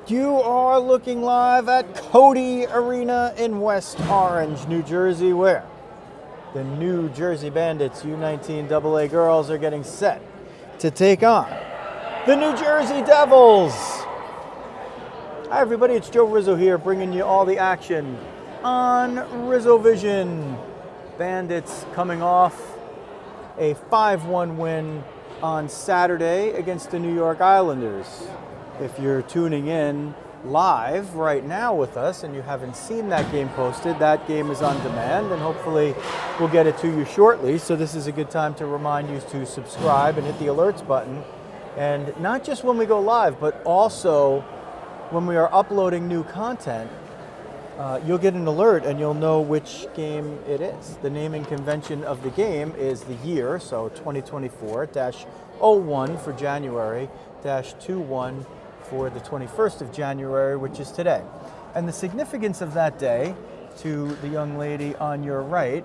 You are looking live at Codey Arena in West Orange, New Jersey, where the New Jersey Bandits U19 AA girls are getting set to take on the New Jersey Devils. Hi everybody, it's Joe Rizzo here, bringing you all the action on Rizzo Vision. Bandits coming off a 5-1 win on Saturday against the New York Islanders. If you're tuning in live right now with us and you haven't seen that game posted, that game is on demand and hopefully we'll get it to you shortly. So this is a good time to remind you to subscribe and hit the alerts button. And not just when we go live, but also when we are uploading new content, you'll get an alert and you'll know which game it is. The naming convention of the game is the year, so 2024-01 for January, -21 for the 21st of January, which is today. And the significance of that day to the young lady on your right,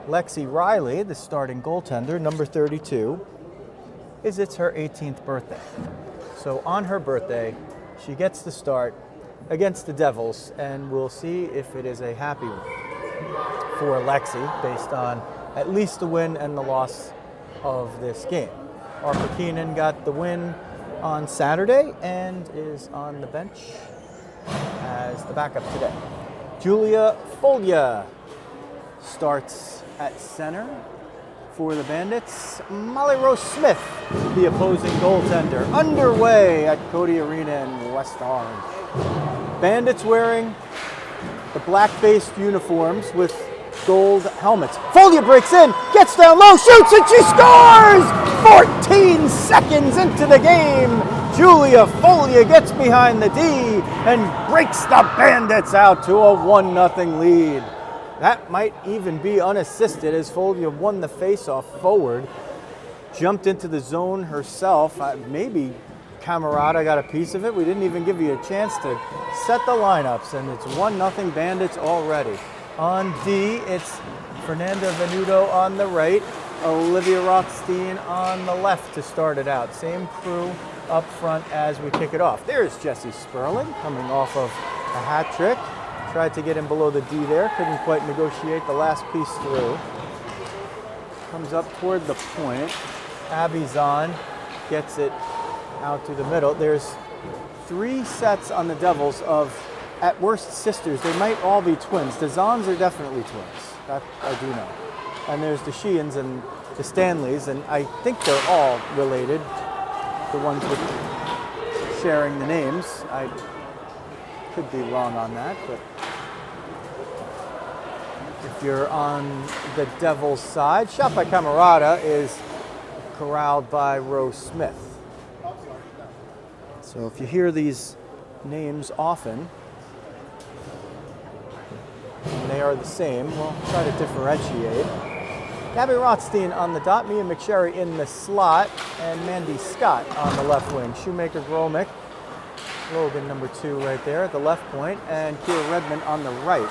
Lexi Riley, the starting goaltender, number 32, is it's her 18th birthday. So on her birthday, she gets the start against the Devils, and we'll see if it is a happy one for Lexi based on at least the win and the loss of this game. Arthur Keenan got the win on Saturday and is on the bench as the backup today. Julia Folia starts at center for the Bandits. Molly Rose Smith, the opposing goaltender, underway at Codey Arena in West Orange. Bandits wearing the black-based uniforms with gold helmets. Folia breaks in, gets down low, shoots, and she scores! 14 seconds into the game, Julia Folia gets behind the D and breaks the Bandits out to a 1-0 lead. That might even be unassisted as Folia won the face-off forward, jumped into the zone herself. Maybe Camarada got a piece of it. We didn't even give you a chance to set the lineups, and it's 1-0 Bandits already. On D, it's Fernanda Venuto on the right, Olivia Rothstein on the left to start it out. Same crew up front as we kick it off. There's Jessie Sperling coming off of a hat trick. Tried to get him below the D there, couldn't quite negotiate the last piece through. Comes up toward the point. Abby Zahn gets it out to the middle. There's 3 sets on the Devils of, at worst, sisters. They might all be twins. The Zahns are definitely twins. That I do know. And there's the Sheehan's and the Stanleys, and I think they're all related. The ones with sharing the names. I could be wrong on that, but if you're on the Devils side, shot by Camarada is corralled by Rose Smith. So if you hear these names often, and they are the same, we'll try to differentiate. Gabby Rothstein on the dot, Mia McSherry in the slot, and Mandy Scott on the left wing. Shoemaker Gromick, Logan number 2 right there at the left point, and Kira Redmond on the right.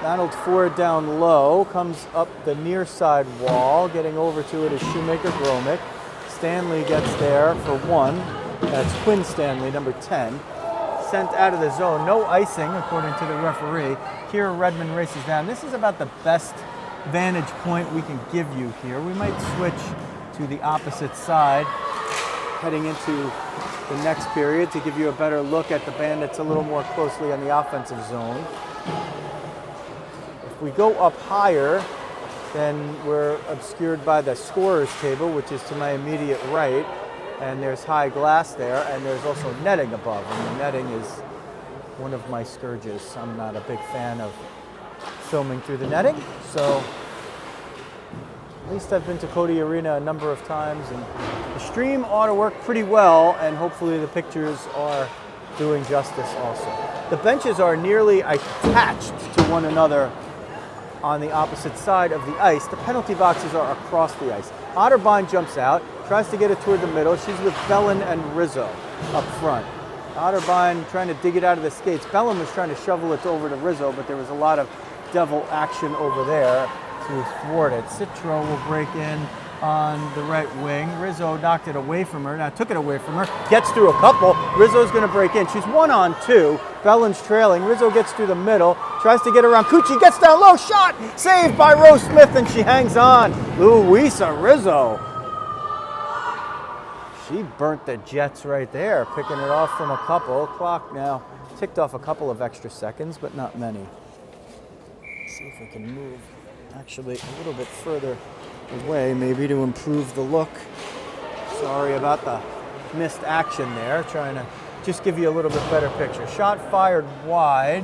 Donald Ford down low, comes up the near side wall, getting over to it is Shoemaker Gromick. Stanley gets there for 1. That's Quinn Stanley, number 10. Sent out of the zone. No icing, according to the referee. Kira Redmond races down. This is about the best vantage point we can give you here. We might switch to the opposite side, heading into the next period to give you a better look at the Bandits a little more closely on the offensive zone. If we go up higher, then we're obscured by the scorer's table, which is to my immediate right. And there's high glass there, and there's also netting above. And the netting is one of my scourges. I'm not a big fan of filming through the netting, so at least I've been to Codey Arena a number of times, and the stream ought to work pretty well, and hopefully the pictures are doing justice also. The benches are nearly attached to one another on the opposite side of the ice. The penalty boxes are across the ice. Otterbein jumps out, tries to get it toward the middle. She's with Bellin and Rizzo up front. Otterbein trying to dig it out of the skates. Bellin was trying to shovel it over to Rizzo, but there was a lot of Devil action over there to thwart it. Citro will break in on the right wing. Rizzo knocked it away from her. Now took it away from her. Gets through a couple. Rizzo's going to break in. She's 1-on-2. Bellin's trailing. Rizzo gets through the middle. Tries to get around. Cucci gets down low. Shot! Saved by Rose Smith, and she hangs on. Luisa Rizzo. She burnt the Jets right there, picking it off from a couple. Clock now ticked off a couple of extra seconds, but not many. Let's see if we can move actually a little bit further away, maybe to improve the look. Sorry about the missed action there. Trying to just give you a little bit better picture. Shot fired wide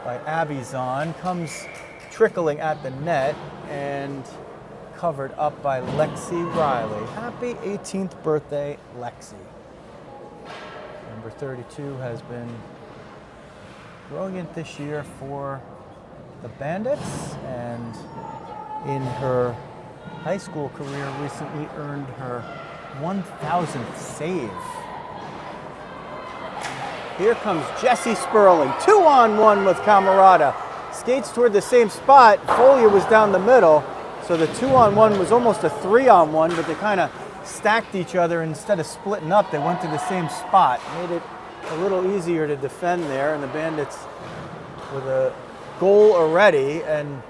by Abizon, comes trickling at the net and covered up by Lexi Riley. Happy 18th birthday, Lexi. Number 32 has been brilliant this year for the Bandits, and in her high school career recently earned her 1,000th save. Here comes Jessie Sperling, 2-on-1 with Camarada. Skates toward the same spot. Folia was down the middle, so the 2-on-1 was almost a 3-on-1, but they kind of stacked each other. Instead of splitting up, they went to the same spot. Made it a little easier to defend there, and the Bandits with a goal already and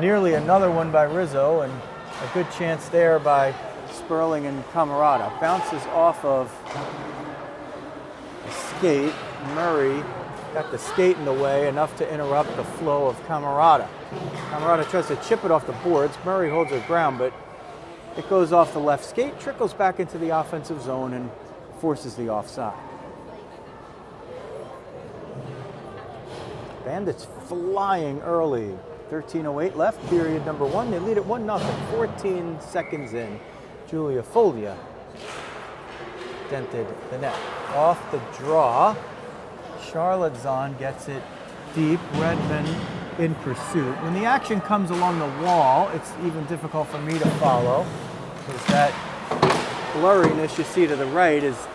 nearly another one by Rizzo, and a good chance there by Sperling and Camarada. Bounces off of a skate. Murray got the skate in the way, enough to interrupt the flow of Camarada. Camarada tries to chip it off the boards. Murray holds her ground, but it goes off the left skate, trickles back into the offensive zone, and forces the offside. Bandits flying early. 13:08 left, period number 1. They lead at 1-0, 14 seconds in. Julia Folia dented the net. Off the draw, Charlotte Zahn gets it deep. Redmond in pursuit. When the action comes along the wall, it's even difficult for me to follow, because that blurriness you see to the right is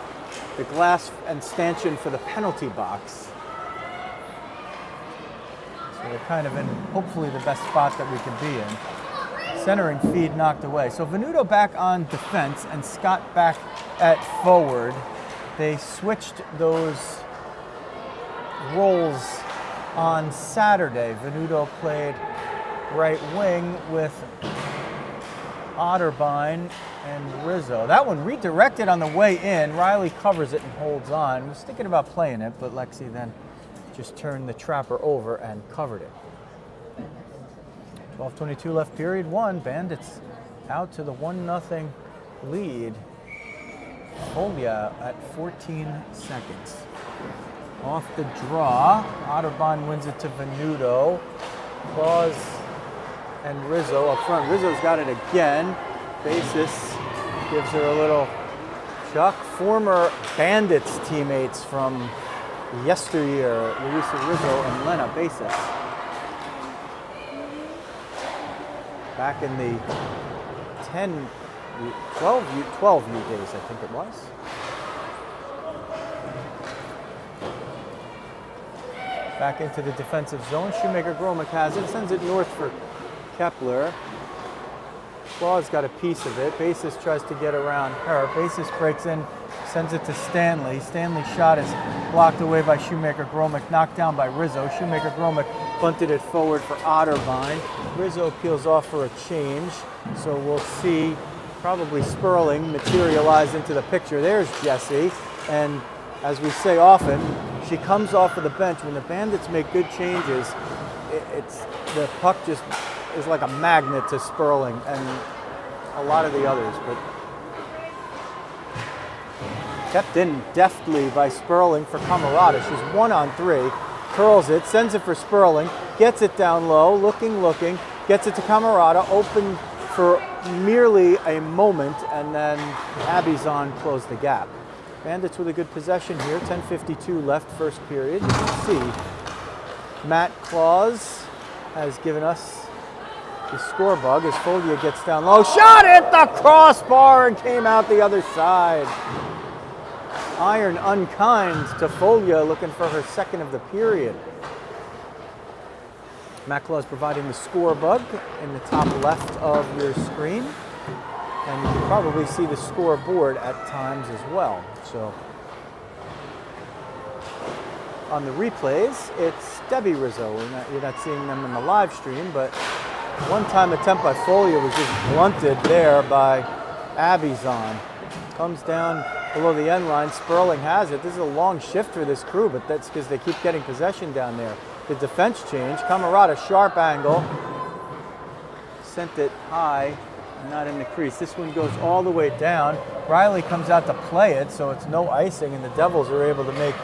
the glass and stanchion for the penalty box. So we're kind of in hopefully the best spot that we can be in. Centering feed knocked away. So Venuto back on defense and Scott back at forward. They switched those roles on Saturday. Venuto played right wing with Otterbein and Rizzo. That one redirected on the way in. Riley covers it and holds on. Was thinking about playing it, but Lexi then just turned the trapper over and covered it. 12:22 left, period 1. Bandits out to the 1-0 lead. Folia at 14 seconds. Off the draw, Otterbein wins it to Venuto. Claus and Rizzo up front. Rizzo's got it again. Basis gives her a little chuck. Former Bandits teammates from yesteryear, Luisa Rizzo and Lena Basis. Back in the 12 U days, I think it was. Back into the defensive zone. Shoemaker Gromick has it, sends it north for Kepler. Claw's got a piece of it. Basis tries to get around her. Basis breaks in, sends it to Stanley. Stanley's shot is blocked away by Shoemaker Gromick, knocked down by Rizzo. Shoemaker Gromick bunted it forward for Otterbein. Rizzo peels off for a change, so we'll see probably Sperling materialize into the picture. There's Jessie, and as we say often, she comes off of the bench. When the Bandits make good changes, it's the puck just is like a magnet to Sperling and a lot of the others, but kept in deftly by Sperling for Camarada. She's 1-on-3, curls it, sends it for Sperling, gets it down low, looking, gets it to Camarada, open for merely a moment, and then Abizon closed the gap. Bandits with a good possession here, 10:52 left, first period. You can see Matt Claus has given us the score bug as Folia gets down low. Shot at the crossbar and came out the other side. Iron unkind to Folia, looking for her second of the period. Maclaw is providing the score bug in the top left of your screen. And you can probably see the scoreboard at times as well. So on the replays, it's Debbie Rizzo. You're not seeing them in the live stream, but one-time attempt by Folia was just blunted there by Abizon. Comes down below the end line. Sperling has it. This is a long shift for this crew, but that's because they keep getting possession down there. The defense change. Camarada, sharp angle. Sent it high, not in the crease. This one goes all the way down. Riley comes out to play it, so it's no icing, and the Devils are able to make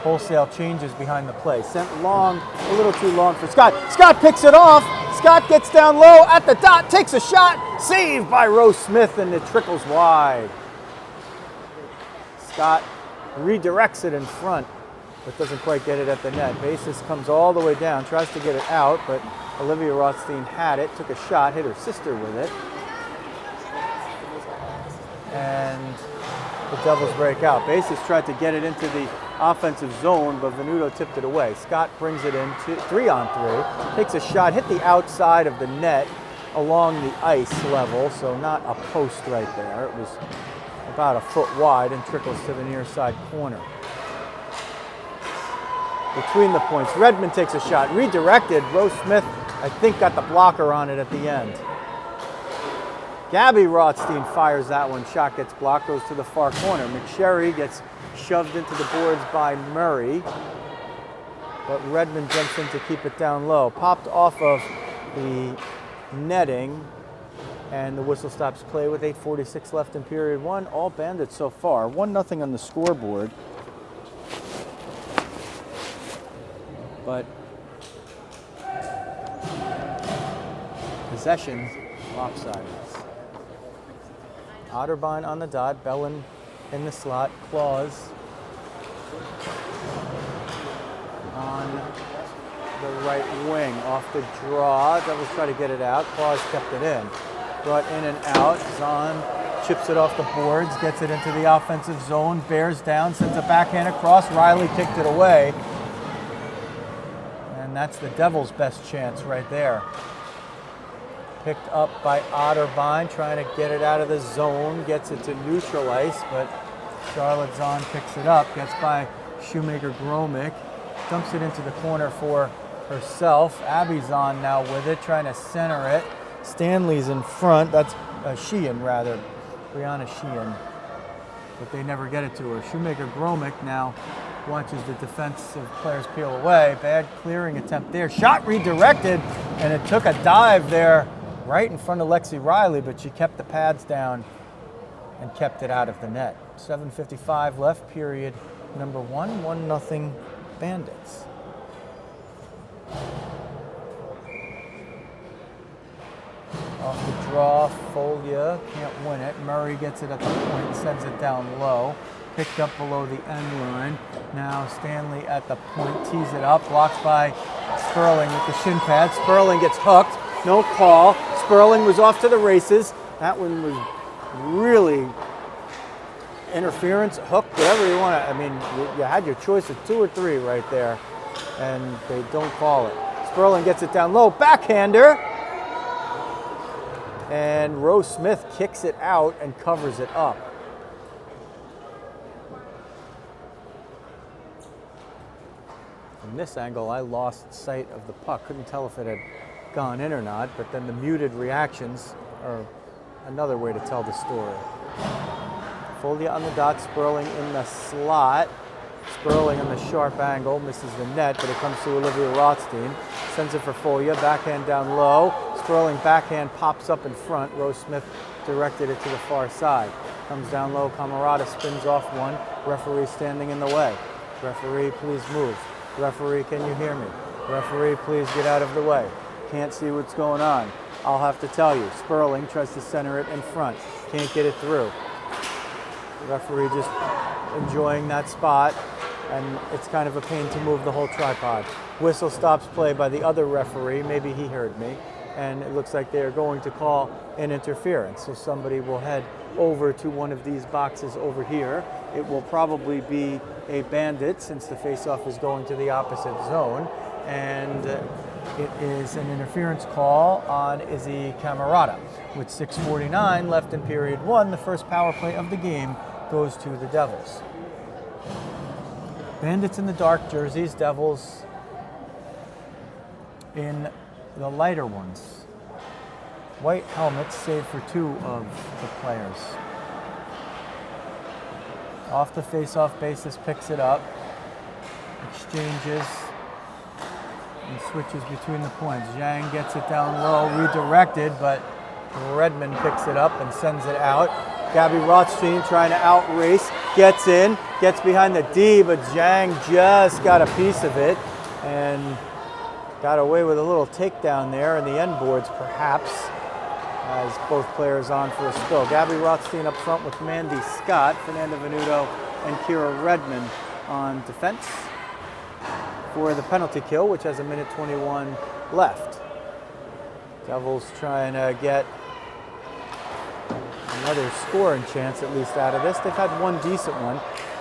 wholesale changes behind the play. Sent long, a little too long for Scott. Scott picks it off. Scott gets down low at the dot, takes a shot. Saved by Rose Smith, and it trickles wide. Scott redirects it in front, but doesn't quite get it at the net. Basis comes all the way down, tries to get it out, but Olivia Rothstein had it, took a shot, hit her sister with it. And the Devils break out. Basis tried to get it into the offensive zone, but Venuto tipped it away. Scott brings it in, 3-on-3, takes a shot, hit the outside of the net along the ice level, so not a post right there. It was about a foot wide and trickles to the near side corner. Between the points, Redmond takes a shot, redirected. Rose Smith, I think, got the blocker on it at the end. Gabby Rothstein fires that one. Shot gets blocked, goes to the far corner. McSherry gets shoved into the boards by Murray, but Redmond jumps in to keep it down low. Popped off of the netting, and the whistle stops play with 8:46 left in period one. All Bandits so far. 1-0 on the scoreboard. But possession lopsided. Otterbein on the dot, Bellin in the slot, Claus on the right wing off the draw. Devils try to get it out. Claus kept it in. Brought in and out. Zahn chips it off the boards, gets it into the offensive zone, bears down, sends a backhand across. Riley kicked it away. And that's the Devils' best chance right there. Picked up by Otterbein, trying to get it out of the zone, gets it to neutral ice, but Charlotte Zahn picks it up, gets by Shoemaker Gromick, dumps it into the corner for herself. Abby Zahn now with it, trying to center it. Stanley's in front, that's Sheehan rather, Brianna Sheehan, but they never get it to her. Shoemaker Gromick now watches the defensive players peel away. Bad clearing attempt there. Shot redirected, and it took a dive there right in front of Lexi Riley, but she kept the pads down and kept it out of the net. 7:55 left, period number one. 1-0 Bandits. Off the draw, Folia can't win it. Murray gets it at the point, sends it down low. Picked up below the end line. Now Stanley at the point, tees it up, blocked by Sperling with the shin pad. Sperling gets hooked, no call. Sperling was off to the races. That one was really interference, hook, whatever you want to. I mean, you had your choice of 2 or 3 right there, and they don't call it. Sperling gets it down low, backhander, and Rose Smith kicks it out and covers it up. From this angle, I lost sight of the puck. Couldn't tell if it had gone in or not, but then the muted reactions are another way to tell the story. Folia on the dot, Sperling in the slot. Sperling on the sharp angle, misses the net, but it comes to Olivia Rothstein. Sends it for Folia, backhand down low. Sperling backhand pops up in front. Rose Smith directed it to the far side. Comes down low, Camarada spins off one. Referee standing in the way. Referee, please move. Referee, can you hear me? Referee, please get out of the way. Can't see what's going on. I'll have to tell you. Sperling tries to center it in front. Can't get it through. The referee just enjoying that spot, and it's kind of a pain to move the whole tripod. Whistle stops play by the other referee. Maybe he heard me. And it looks like they're going to call an interference. So somebody will head over to one of these boxes over here. It will probably be a Bandit, since the faceoff is going to the opposite zone. And It is an interference call on Izzy Camarata. With 6:49 left in period one, the first power play of the game goes to the Devils. Bandits in the dark jerseys, Devils in the lighter ones. White helmets save for two of the players. Off the face-off basis, picks it up, exchanges, and switches between the points. Zhang gets it down low, redirected, but Redmond picks it up and sends it out. Gabby Rothstein trying to outrace, gets in, gets behind the D, but Zhang just got a piece of it and got away with a little takedown there in the end boards, perhaps, as both players on for a spill. Gabby Rothstein up front with Mandy Scott, Fernanda Venuto, and Kira Redmond on defense for the penalty kill, which has 1:21 left. Devils trying to get another scoring chance at least out of this. They've had one decent one.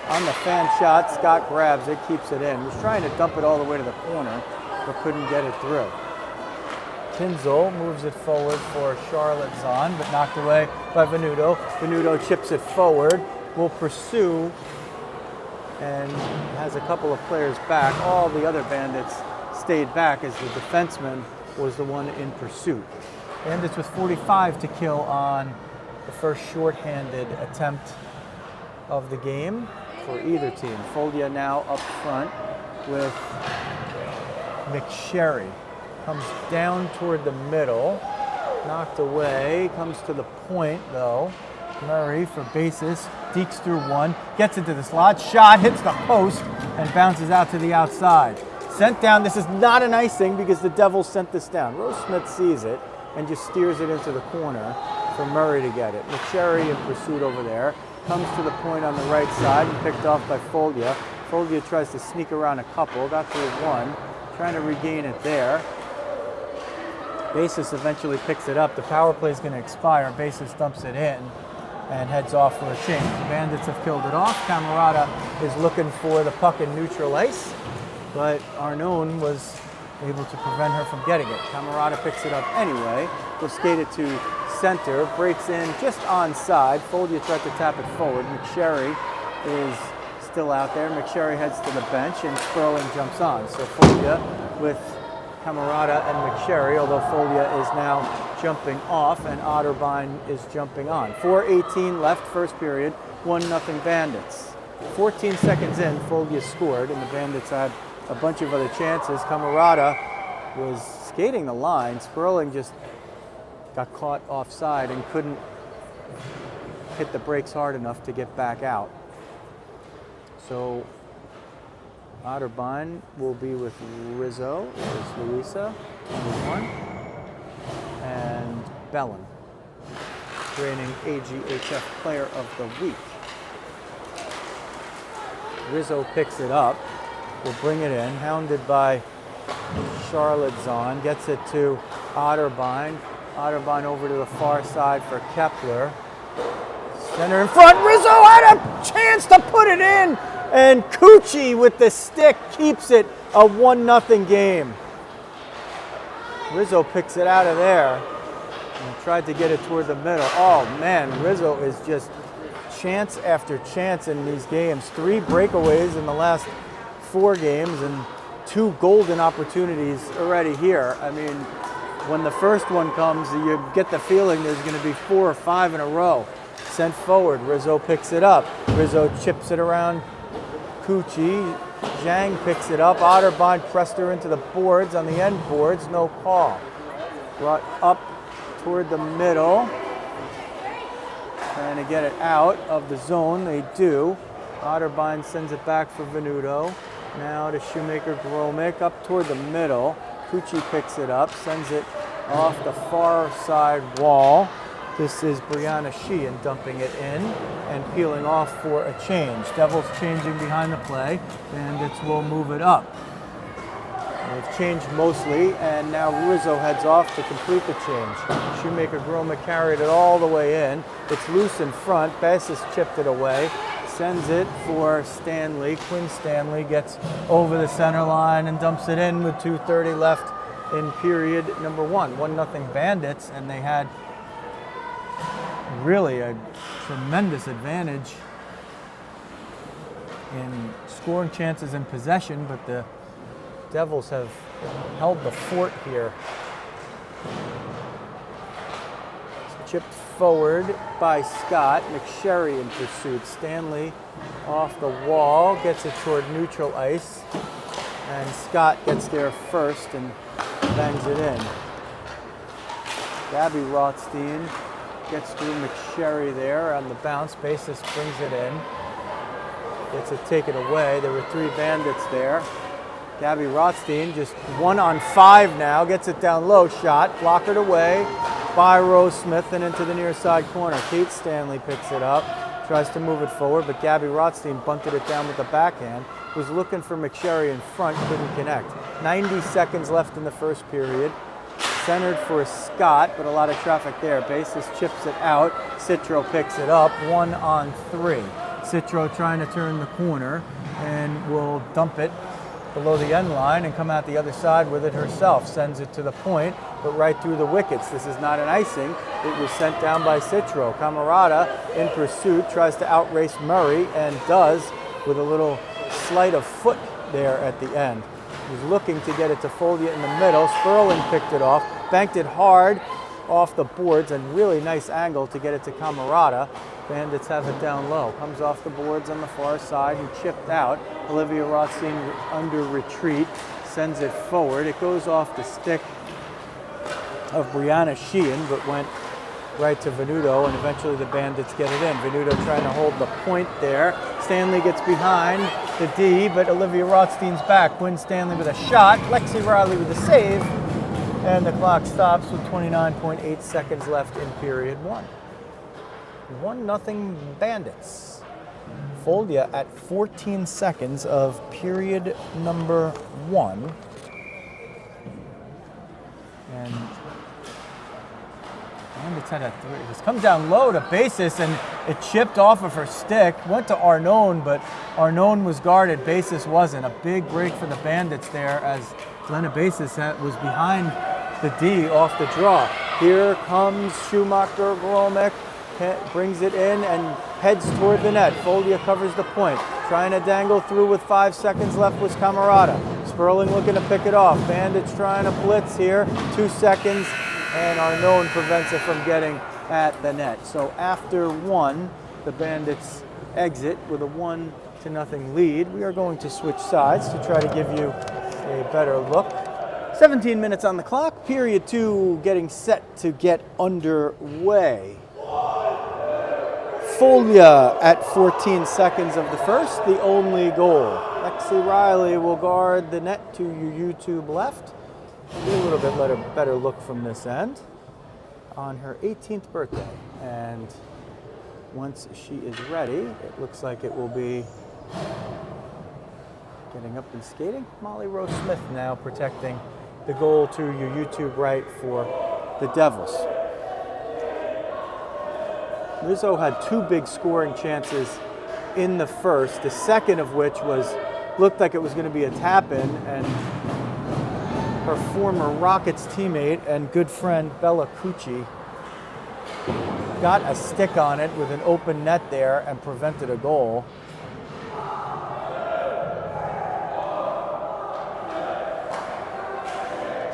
On the fan shot, Scott grabs it, keeps it in. Was trying to dump it all the way to the corner, but couldn't get it through. Kinzel moves it forward for Charlotte Zahn, but knocked away by Venuto. Venuto chips it forward, will pursue, and has a couple of players back. All the other Bandits stayed back as the defenseman was the one in pursuit. Bandits with 45 to kill on the first shorthanded attempt of the game for either team. Foldia now up front with McSherry. Comes down toward the middle, knocked away, comes to the point though. Murray for bases, dekes through one, gets into the slot, shot, hits the post, and bounces out to the outside. Sent down, this is not an icing because the Devils sent this down. Rose Smith sees it and just steers it into the corner for Murray to get it. McSherry in pursuit over there, comes to the point on the right side and picked off by Foldia. Foldia tries to sneak around a couple, got through one, trying to regain it there. Basis eventually picks it up. The power play is going to expire. Basis dumps it in and heads off for a change. The Bandits have killed it off. Camarata is looking for the puck in neutral ice, but Arnone was able to prevent her from getting it. Camarata picks it up anyway. Will skate it to center. Breaks in just onside. Foldia tried to tap it forward. McSherry is still out there. McSherry heads to the bench and Sperling jumps on. So Foldia with Camarata and McSherry, although Foldia is now jumping off and Otterbein is jumping on. 4:18 left, first period, 1-0 Bandits. 14 seconds in, Foldia scored, and the Bandits had a bunch of other chances. Camarata was skating the line. Sperling just got caught offside and couldn't hit the brakes hard enough to get back out. So Otterbein will be with Rizzo, there's Louisa, number 1, and Bellin, reigning AGHF Player of the Week. Rizzo picks it up, will bring it in, hounded by Charlotte Zahn, gets it to Otterbein. Otterbein over to the far side for Kepler. Center in front, Rizzo had a chance to put it in! And Cucci with the stick keeps it a 1-0 game. Rizzo picks it out of there and tried to get it toward the middle. Oh man, Rizzo is just chance after chance in these games. 3 breakaways in the last 4 games and 2 golden opportunities already here. I mean, when the first one comes, you get the feeling there's going to be 4 or 5 in a row. Sent forward, Rizzo picks it up. Rizzo chips it around Cucci. Zhang picks it up. Otterbein pressed her into the boards on the end boards. No call. Brought up toward the middle. Trying to get it out of the zone. They do. Otterbein sends it back for Venuto. Now to Shoemaker-Gromick up toward the middle. Cucci picks it up. Sends it off the far side wall. This is Brianna Sheehan dumping it in and peeling off for a change. Devils changing behind the play. Bandits will move it up. They've changed mostly, and now Rizzo heads off to complete the change. Shoemaker-Gromick carried it all the way in. It's loose in front. Bassis chipped it away. Sends it for Stanley. Quinn Stanley gets over the center line and dumps it in with 2:30 left in period number 1. 1-0 Bandits, and they had really a tremendous advantage in scoring chances and possession, but the Devils have held the fort here. It's chipped forward by Scott. McSherry in pursuit. Stanley off the wall, gets it toward neutral ice, and Scott gets there first and bangs it in. Gabby Rothstein gets through McSherry there on the bounce. Basis brings it in. Gets it taken away. There were 3 Bandits there. Gabby Rothstein just 1-on-5 now. Gets it down low. Shot. Blockered away by Rose Smith and into the near side corner. Kate Stanley picks it up. Tries to move it forward, but Gabby Rothstein bunted it down with the backhand. Was looking for McSherry in front. Couldn't connect. 90 seconds left in the first period. Centered for Scott, but a lot of traffic there. Basis chips it out. Citro picks it up. 1-on-3. Citro trying to turn the corner and will dump it below the end line and come out the other side with it herself. Sends it to the point, but right through the wickets. This is not an icing. It was sent down by Citro. Camarada in pursuit, tries to outrace Murray and does with a little sleight of foot there at the end. He was looking to get it to Folia in the middle. Sperling picked it off, banked it hard off the boards, and really nice angle to get it to Camarada. Bandits have it down low. Comes off the boards on the far side. He chipped out. Olivia Rothstein under retreat. Sends it forward. It goes off the stick of Brianna Sheehan, but went right to Venuto, and eventually the Bandits get it in. Venuto trying to hold the point there. Stanley gets behind the D, but Olivia Rothstein's back. Quinn Stanley with a shot. Lexi Riley with a save. And the clock stops with 29.8 seconds left in period 1. 1-0 Bandits. Folia at 14 seconds of period number 1. And Bandits had a 3. It comes down low to Basis, and it chipped off of her stick. Went to Arnone, but Arnone was guarded. Basis wasn't. A big break for the Bandits there as Glenna Basis was behind the D off the draw. Here comes Schumacher Gromek. Brings it in and heads toward the net. Folia covers the point. Trying to dangle through with 5 seconds left was Camarada. Sperling looking to pick it off. Bandits trying to blitz here. 2 seconds, and Arnone prevents it from getting at the net. So after 1, the Bandits exit with a 1-0 lead. We are going to switch sides to try to give you a better look. 17 minutes on the clock. Period 2 getting set to get underway. Folia at 14 seconds of the first, the only goal. Lexi Riley will guard the net to your YouTube left. Get a little bit better look from this end on her 18th birthday. And once she is ready, it looks like it will be getting up and skating. Molly Rose Smith now protecting the goal to your YouTube right for the Devils. Rizzo had 2 big scoring chances in the first, the second of which looked like it was going to be a tap-in, and her former Rockets teammate and good friend Bella Cucci got a stick on it with an open net there and prevented a goal.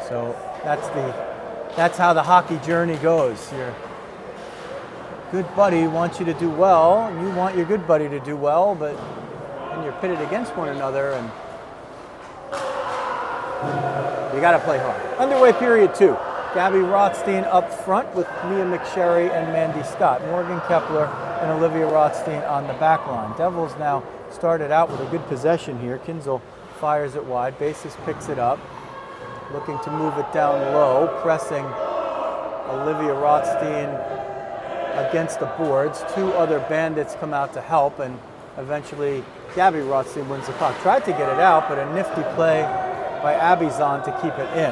So that's how the hockey journey goes. Your good buddy wants you to do well, and you want your good buddy to do well, but then you're pitted against one another, and you got to play hard. Underway period 2. Gabby Rothstein up front with Mia McSherry and Mandy Scott. Morgan Kepler and Olivia Rothstein on the back line. Devils now started out with a good possession here. Kinzel fires it wide. Basis picks it up. Looking to move it down low, pressing Olivia Rothstein against the boards. 2 other Bandits come out to help, and eventually Gabby Rothstein wins the puck. Tried to get it out, but a nifty play by Abizon to keep it in.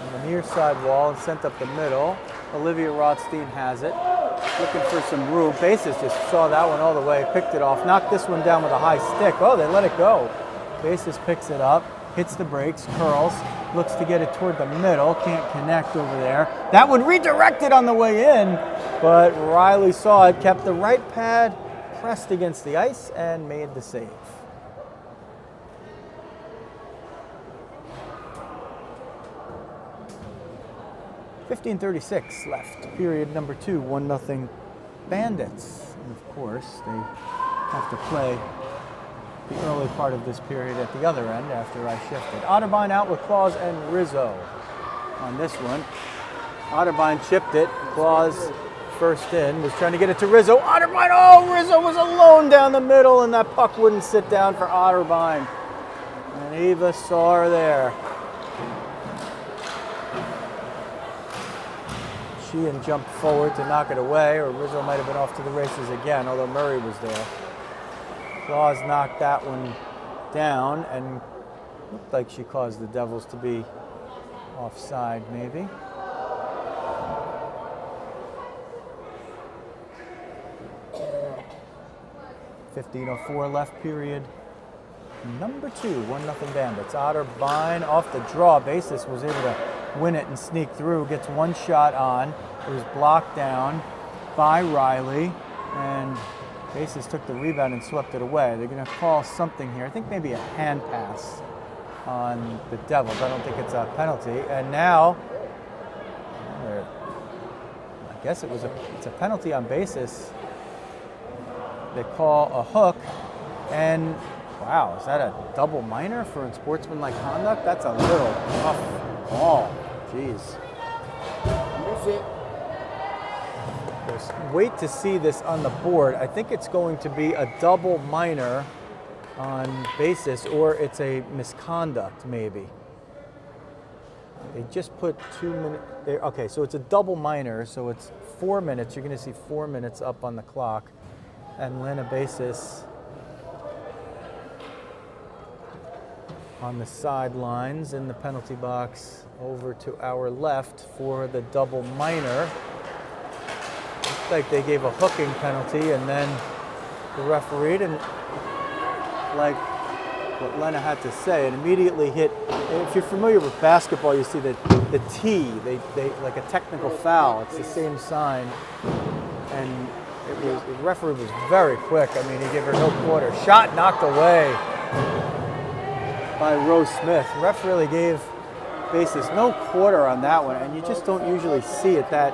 On the near side wall and sent up the middle. Olivia Rothstein has it. Looking for some room. Basis just saw that one all the way, picked it off, knocked this one down with a high stick. Oh, they let it go. Basis picks it up, hits the brakes, curls, looks to get it toward the middle, can't connect over there. That one redirected on the way in, but Riley saw it, kept the right pad pressed against the ice and made the save. .15:36 left, period number 2, 1-0 Bandits. And of course, they have to play the early part of this period at the other end after I shifted. Otterbein out with Claus and Rizzo on this one. Otterbein chipped it. Claus first in, was trying to get it to Rizzo. Otterbein, oh, Rizzo was alone down the middle, and that puck wouldn't sit down for Otterbein. And Eva saw her there. Sheehan jumped forward to knock it away, or Rizzo might have been off to the races again, although Murray was there. Claus knocked that one down, and looked like she caused the Devils to be offside, maybe. .15:04 left, period number 2, 1-0 Bandits. Otterbein off the draw. Basis was able to win it and sneak through. Gets one shot on. It was blocked down by Riley, and Basis took the rebound and swept it away. They're going to call something here. I think maybe a hand pass on the Devils. I don't think it's a penalty. And now, I guess it's a penalty on Basis. They call a hook, and wow, is that a double minor for unsportsmanlike conduct? That's a little tough ball. Jeez. Miss it. Wait to see this on the board. I think it's going to be a double minor on Basis, or it's a misconduct, maybe. They just put 2 minutes there. Okay, so it's a double minor, so it's 4 minutes. You're going to see 4 minutes up on the clock. And Lena Basis on the sidelines in the penalty box over to our left for the double minor. Looks like they gave a hooking penalty, and then the referee didn't like what Lena had to say and immediately hit. If you're familiar with basketball, you see the T, they like a technical foul. It's the same sign, and the referee was very quick. I mean, he gave her no quarter. Shot knocked away by Rose Smith. Ref really gave Basis no quarter on that one, and you just don't usually see it that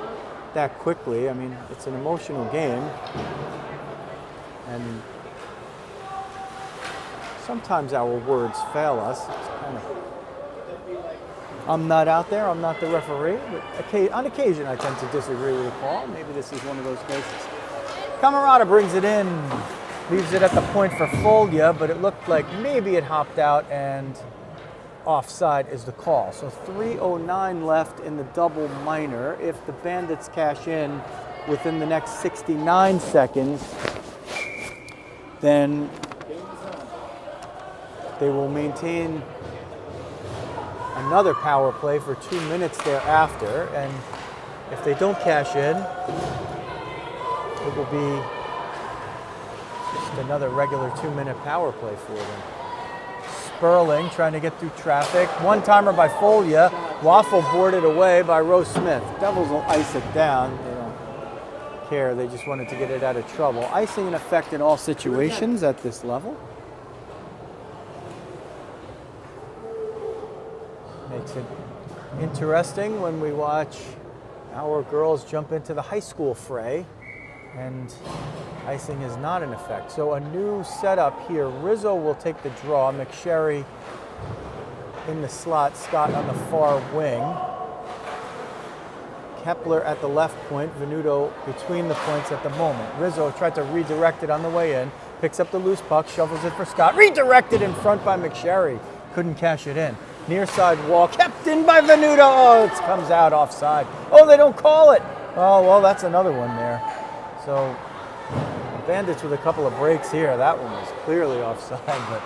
quickly. I mean, it's an emotional game, and sometimes our words fail us. It's kind of, I'm not out there, I'm not the referee, but on occasion I tend to disagree with a call. Maybe this is one of those cases. Camarada brings it in, leaves it at the point for Folia, but it looked like maybe it hopped out, and offside is the call. So 3:09 left in the double minor. If the Bandits cash in within the next 69 seconds, then they will maintain another power play for 2 minutes thereafter, and if they don't cash in, it will be just another regular 2-minute power play for them. Sperling trying to get through traffic. One-timer by Folia. Waffle boarded away by Rose Smith. Devils will ice it down. They don't care. They just wanted to get it out of trouble. Icing in effect in all situations at this level. Makes it interesting when we watch our girls jump into the high school fray, and icing is not in effect. So a new setup here. Rizzo will take the draw. McSherry in the slot. Scott on the far wing. Kepler at the left point. Venuto between the points at the moment. Rizzo tried to redirect it on the way in. Picks up the loose puck. Shovels it for Scott. Redirected in front by McSherry. Couldn't cash it in. Near side wall. Kept in by Venuto. Oh, it comes out offside. Oh, they don't call it. Oh, well, that's another one there. So Bandits with a couple of breaks here. That one was clearly offside, but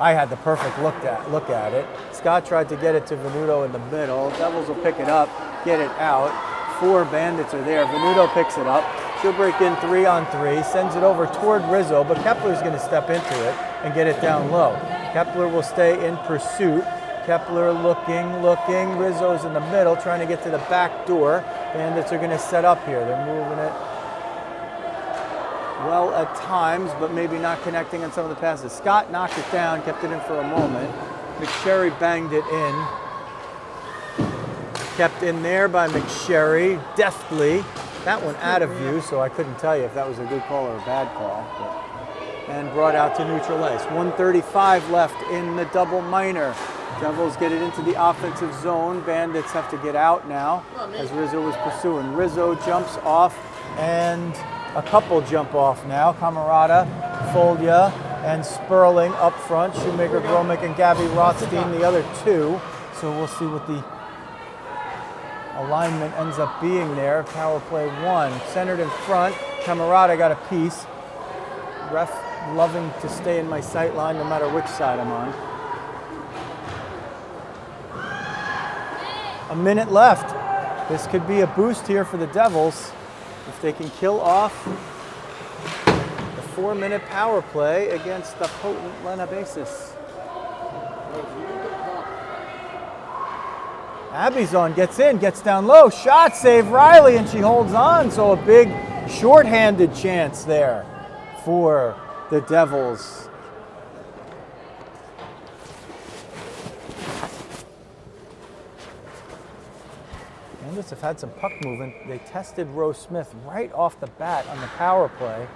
I had the perfect look at it. Scott tried to get it to Venuto in the middle. Devils will pick it up, get it out. 4 Bandits are there. Venuto picks it up. She'll break in 3-on-3, sends it over toward Rizzo, but Kepler's going to step into it and get it down low. Kepler will stay in pursuit. Kepler looking. Rizzo's in the middle, trying to get to the back door. Bandits are going to set up here. They're moving it well at times, but maybe not connecting on some of the passes. Scott knocked it down, kept it in for a moment. McSherry banged it in. Kept in there by McSherry, deftly. That one out of view, so I couldn't tell you if that was a good call or a bad call. And brought out to neutral ice. 1:35 left in the double minor. Devils get it into the offensive zone. Bandits have to get out now as Rizzo was pursuing. Rizzo jumps off, and a couple jump off now. Camarada, Foldia, and Sperling up front. Shoemaker, Gromick, and Gabby Rothstein, the other two. So we'll see what the alignment ends up being there. Power play 1. Centered in front. Camarada got a piece. Ref loving to stay in my sight line no matter which side I'm on. A minute left. This could be a boost here for the Devils if they can kill off the 4-minute power play against the potent Lena Basis. Abby's on, gets in, gets down low, shot, save Riley, and she holds on. So a big shorthanded chance there for the Devils. Bandits have had some puck movement. They tested Rose Smith right off the bat on the power play.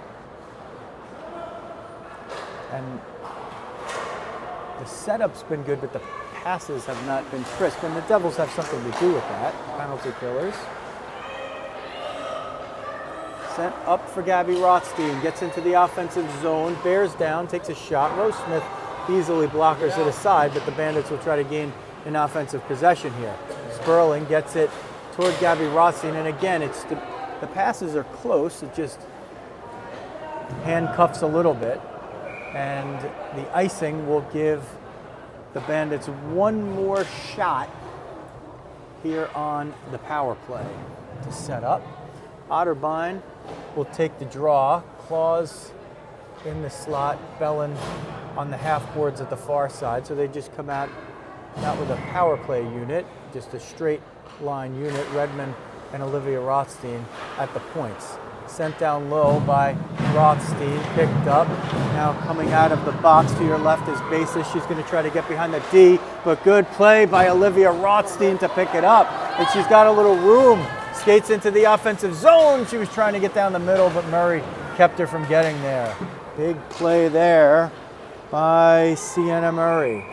And the setup's been good, but the passes have not been crisp, and the Devils have something to do with that. Penalty killers. Sent up for Gabby Rothstein, gets into the offensive zone, bears down, takes a shot. Rose Smith easily blockers it aside, but the Bandits will try to gain an offensive possession here. Sperling gets it toward Gabby Rothstein, and again, it's the passes are close, it just handcuffs a little bit, and the icing will give the Bandits one more shot here on the power play to set up. Otterbein will take the draw. Claus in the slot. Bellin on the half boards at the far side. So they just come out not with a power play unit, just a straight line unit. Redmond and Olivia Rothstein at the points. Sent down low by Rothstein, picked up. Now coming out of the box to your left is Basis. She's going to try to get behind the D, but good play by Olivia Rothstein to pick it up. And she's got a little room. Skates into the offensive zone. She was trying to get down the middle, but Murray kept her from getting there. Big play there by Sienna Murray.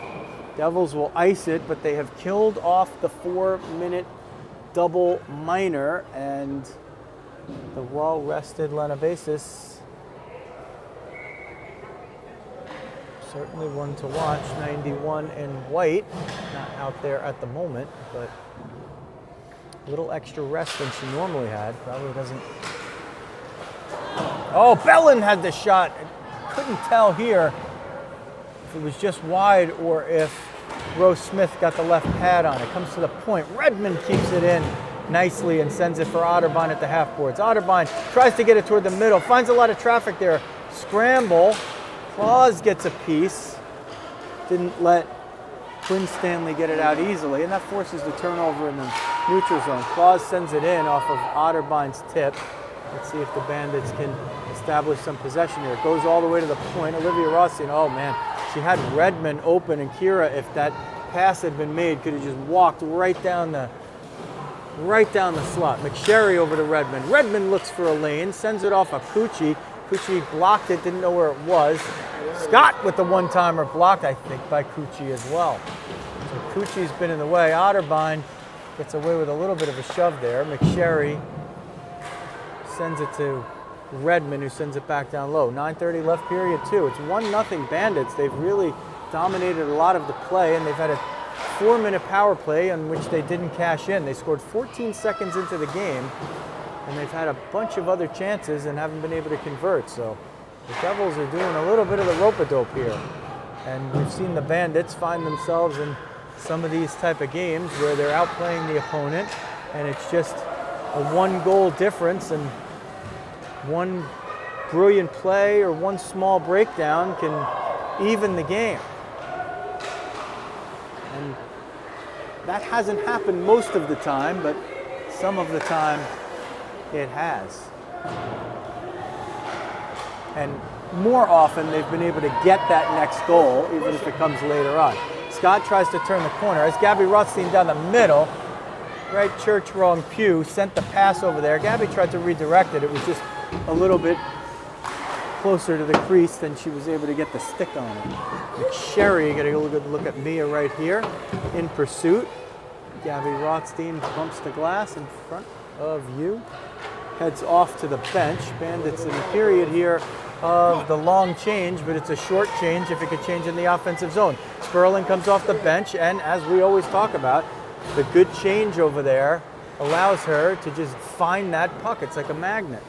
Devils will ice it, but they have killed off the 4-minute double minor, and the well-rested Lena Basis, certainly one to watch. 91 in white, not out there at the moment, but a little extra rest than she normally had. Probably doesn't. Oh, Bellin had the shot. I couldn't tell here if it was just wide or if Rose Smith got the left pad on it. Comes to the point. Redmond keeps it in nicely and sends it for Otterbein at the half boards. Otterbein tries to get it toward the middle, finds a lot of traffic there. Scramble. Claus gets a piece. Didn't let Quinn Stanley get it out easily, and that forces the turnover in the neutral zone. Claus sends it in off of Otterbein's tip. Let's see if the Bandits can establish some possession here. It goes all the way to the point. Olivia Rothstein, oh man, she had Redmond open, and Kira, if that pass had been made, could have just walked right down the slot. McSherry over to Redmond. Redmond looks for a lane, sends it off of Cucci. Cucci blocked it, didn't know where it was. Scott with the one-timer blocked, I think, by Cucci as well. So Cucci's been in the way. Otterbein gets away with a little bit of a shove there. McSherry sends it to Redmond, who sends it back down low. 9:30 left, period 2. It's 1-0 Bandits. They've really dominated a lot of the play, and they've had a 4-minute power play on which they didn't cash in. They scored 14 seconds into the game, and they've had a bunch of other chances and haven't been able to convert. So the Devils are doing a little bit of the rope-a-dope here. And we've seen the Bandits find themselves in some of these type of games where they're outplaying the opponent, and it's just a 1-goal difference, and one brilliant play or one small breakdown can even the game. That hasn't happened most of the time, but some of the time it has. And more often they've been able to get that next goal, even if it comes later on. Scott tries to turn the corner. As Gabby Rothstein down the middle, right church, wrong pew, sent the pass over there. Gabby tried to redirect it. It was just a little bit closer to the crease than she was able to get the stick on it. McSherry, getting a good look at Mia right here in pursuit. Gabby Rothstein bumps the glass in front of you. Heads off to the bench. Bandits in the period here of the long change, but it's a short change if it could change in the offensive zone. Sperling comes off the bench, and as we always talk about, the good change over there allows her to just find that puck. It's like a magnet.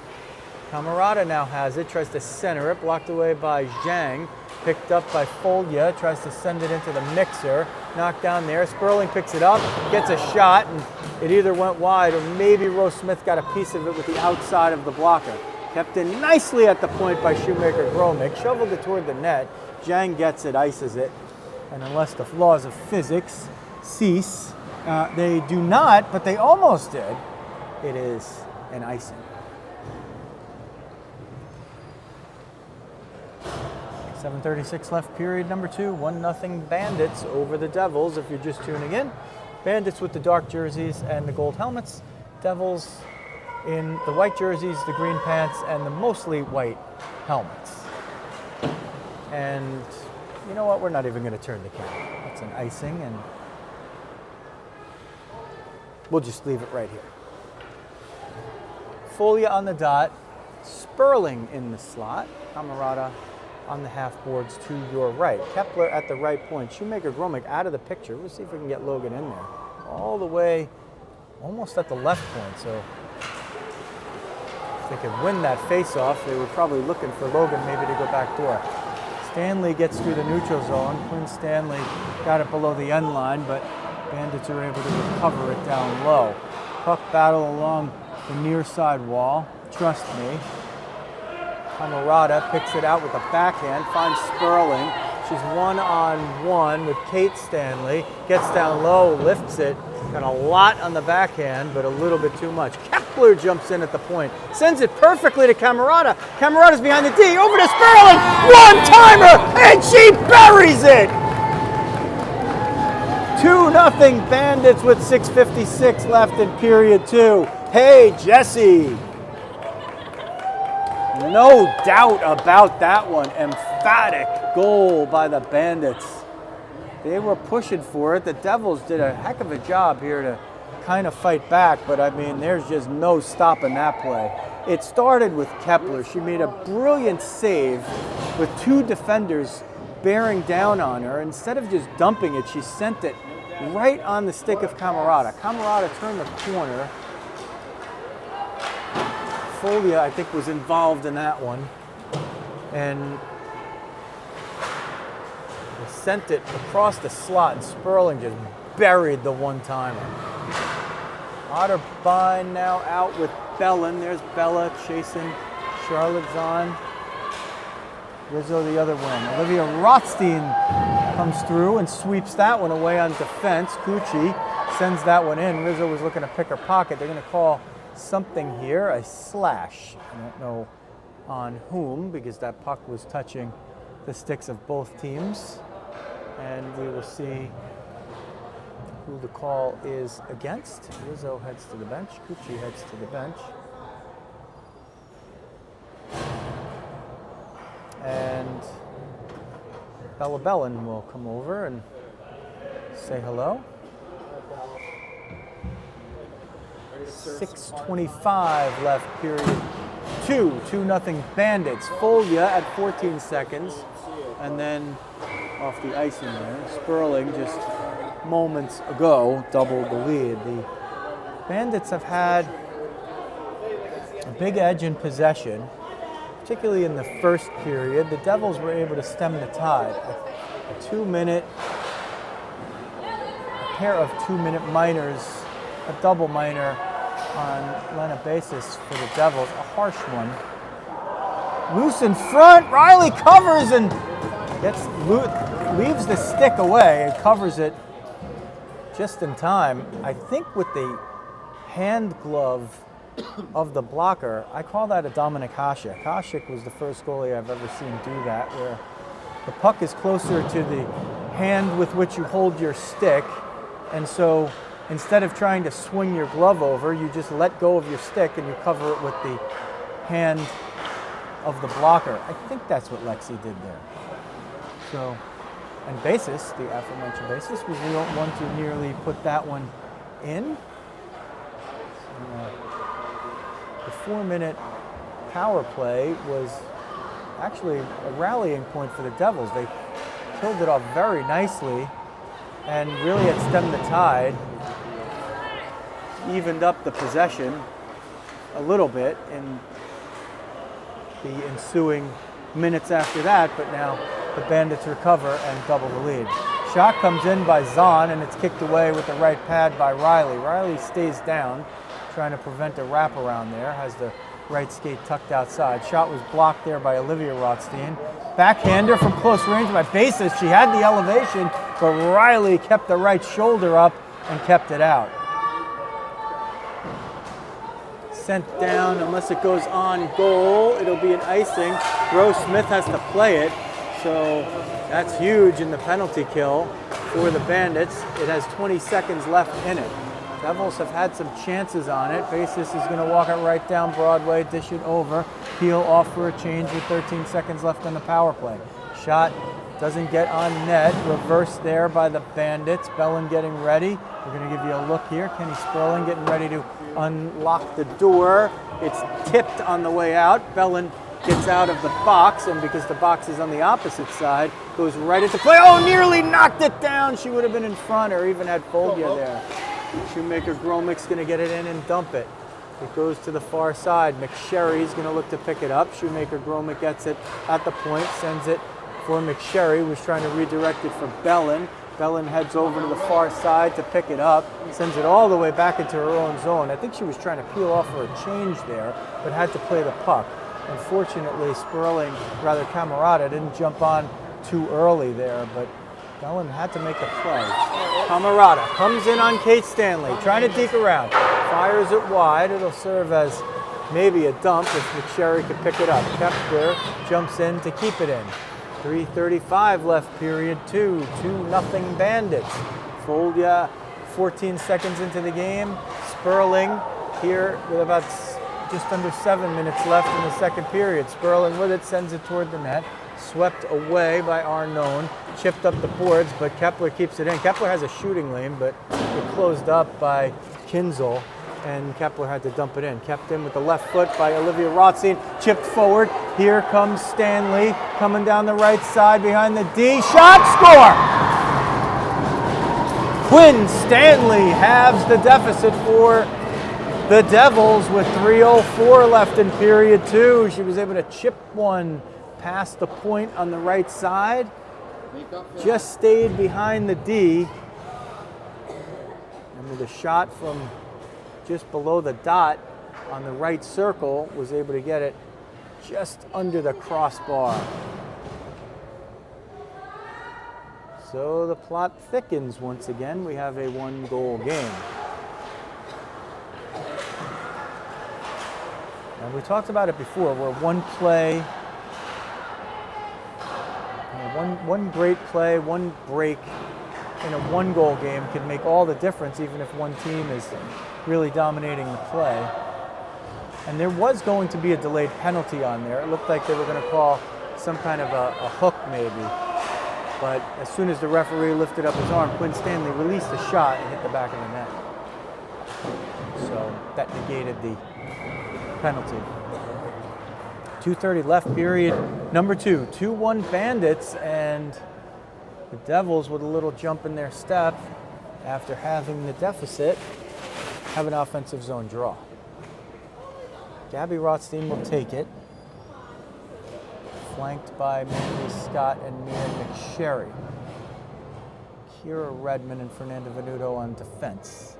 Camarada now has it, tries to center it, blocked away by Zhang, picked up by Folia, tries to send it into the mixer, knocked down there. Sperling picks it up, gets a shot, and it either went wide or maybe Rose Smith got a piece of it with the outside of the blocker. Kept in nicely at the point by Shoemaker Gromick, shoveled it toward the net. Zhang gets it, ices it, and unless the laws of physics cease, they do not, but they almost did. It is an icing. 7:36 left, period number 2. 1-0 Bandits over the Devils, if you're just tuning in. Bandits with the dark jerseys and the gold helmets. Devils in the white jerseys, the green pants, and the mostly white helmets. And you know what? We're not even going to turn the camera. That's an icing, and we'll just leave it right here. Folia on the dot, Sperling in the slot, Camarada on the half boards to your right. Kepler at the right point. Shoemaker Gromick out of the picture. We'll see if we can get Logan in there. All the way, almost at the left point. So if they could win that face-off, they were probably looking for Logan maybe to go back door. Stanley gets through the neutral zone. Quinn Stanley got it below the end line, but Bandits are able to recover it down low. Puck battle along the near side wall. Trust me. Camarada picks it out with a backhand, finds Sperling. She's one-on-one with Kate Stanley. Gets down low, lifts it. Got a lot on the backhand, but a little bit too much. Kepler jumps in at the point. Sends it perfectly to Camarada. Camarada's behind the D. Over to Sperling. One-timer, and she buries it! 2-0 Bandits with 6:56 left in period 2. Hey, Jesse. No doubt about that one. Emphatic goal by the Bandits. They were pushing for it. The Devils did a heck of a job here to kind of fight back, but I mean, there's just no stopping that play. It started with Kepler. She made a brilliant save with 2 defenders bearing down on her. Instead of just dumping it, she sent it right on the stick of Camarada. Camarada turned the corner. Folia, I think, was involved in that one, and they sent it across the slot, and Sperling just buried the one-timer. Otterbein now out with Bellin. There's Bella chasing Charlotte Zahn. Rizzo the other wing. Olivia Rothstein comes through and sweeps that one away on defense. Cucci sends that one in. Rizzo was looking to pick her pocket. They're going to call something here, a slash. I don't know on whom, because that puck was touching the sticks of both teams. And we will see who the call is against. Rizzo heads to the bench. Cucci heads to the bench. And Bella Bellin will come over and say hello. 6:25 left, period 2. 2-0 Bandits. Folia at 14 seconds. And then off the icing there, Sperling just moments ago doubled the lead. The Bandits have had a big edge in possession, particularly in the first period. The Devils were able to stem the tide. A 2-minute, a pair of 2-minute minors, a double minor on Lena basis for the Devils, a harsh one. Loose in front, Riley covers and leaves the stick away and covers it just in time. I think with the hand glove of the blocker, I call that a Dominik Hasek. Hasek was the first goalie I've ever seen do that, where the puck is closer to the hand with which you hold your stick, and so instead of trying to swing your glove over, you just let go of your stick and you cover it with the hand of the blocker. I think that's what Lexi did there. So, and basis, the aforementioned basis, was we don't want to nearly put that one in. The 4-minute power play was actually a rallying point for the Devils. They killed it off very nicely and really had stemmed the tide, evened up the possession a little bit in the ensuing minutes after that, but now the Bandits recover and double the lead. Shot comes in by Zahn, and it's kicked away with the right pad by Riley. Riley stays down, trying to prevent a wraparound there, has the right skate tucked outside. Shot was blocked there by Olivia Rothstein. Backhander from close range by Basis. She had the elevation, but Riley kept the right shoulder up and kept it out. Sent down, unless it goes on goal, it'll be an icing. Rose Smith has to play it, so that's huge in the penalty kill for the Bandits. It has 20 seconds left in it. Devils have had some chances on it. Basis is going to walk it right down Broadway, dish it over, peel off for a change with 13 seconds left on the power play. Shot doesn't get on net. Reverse there by the Bandits. Bellin getting ready. We're going to give you a look here. Kenny Sperling getting ready to unlock the door. It's tipped on the way out. Bellin gets out of the box, and because the box is on the opposite side, goes right into play. Oh, nearly knocked it down. She would have been in front or even had Foglia there. Shoemaker Gromik's going to get it in and dump it. It goes to the far side. McSherry's going to look to pick it up. Shoemaker Gromik gets it at the point, sends it for McSherry, who's trying to redirect it for Bellin. Bellin heads over to the far side to pick it up, sends it all the way back into her own zone. I think she was trying to peel off for a change there, but had to play the puck. Unfortunately, Camerata didn't jump on too early there, but Bellin had to make a play. Camerata comes in on Kate Stanley, trying to deke around. Fires it wide. It'll serve as maybe a dump if McSherry could pick it up. Kepler jumps in to keep it in. 3:35 left, period 2. 2-0 Bandits. Foglia 14 seconds into the game. Sperling here with about just under 7 minutes left in the second period. Sperling with it, sends it toward the net. Swept away by Arnone, chipped up the boards, but Kepler keeps it in. Kepler has a shooting lane, but it closed up by Kinzel, and Kepler had to dump it in. Kept in with the left foot by Olivia Rothstein, chipped forward. Here comes Stanley, coming down the right side behind the D. Shot, score! Quinn Stanley halves the deficit for the Devils with 3:04 left in period 2. She was able to chip one past the point on the right side, just stayed behind the D, and with a shot from just below the dot on the right circle, was able to get it just under the crossbar. So the plot thickens once again. We have a 1-goal game. And we talked about it before, where one play, one great play, one break in a 1-goal game can make all the difference, even if one team is really dominating the play. And there was going to be a delayed penalty on there. It looked like they were going to call some kind of a hook maybe. But as soon as the referee lifted up his arm, Quinn Stanley released a shot and hit the back of the net. So that negated the penalty. 2:30 left, period number 2. 2-1 Bandits, and the Devils, with a little jump in their step after having the deficit, have an offensive zone draw. Gabby Rothstein will take it, flanked by Mandy Scott and Mia McSherry. Kira Redmond and Fernanda Venuto on defense.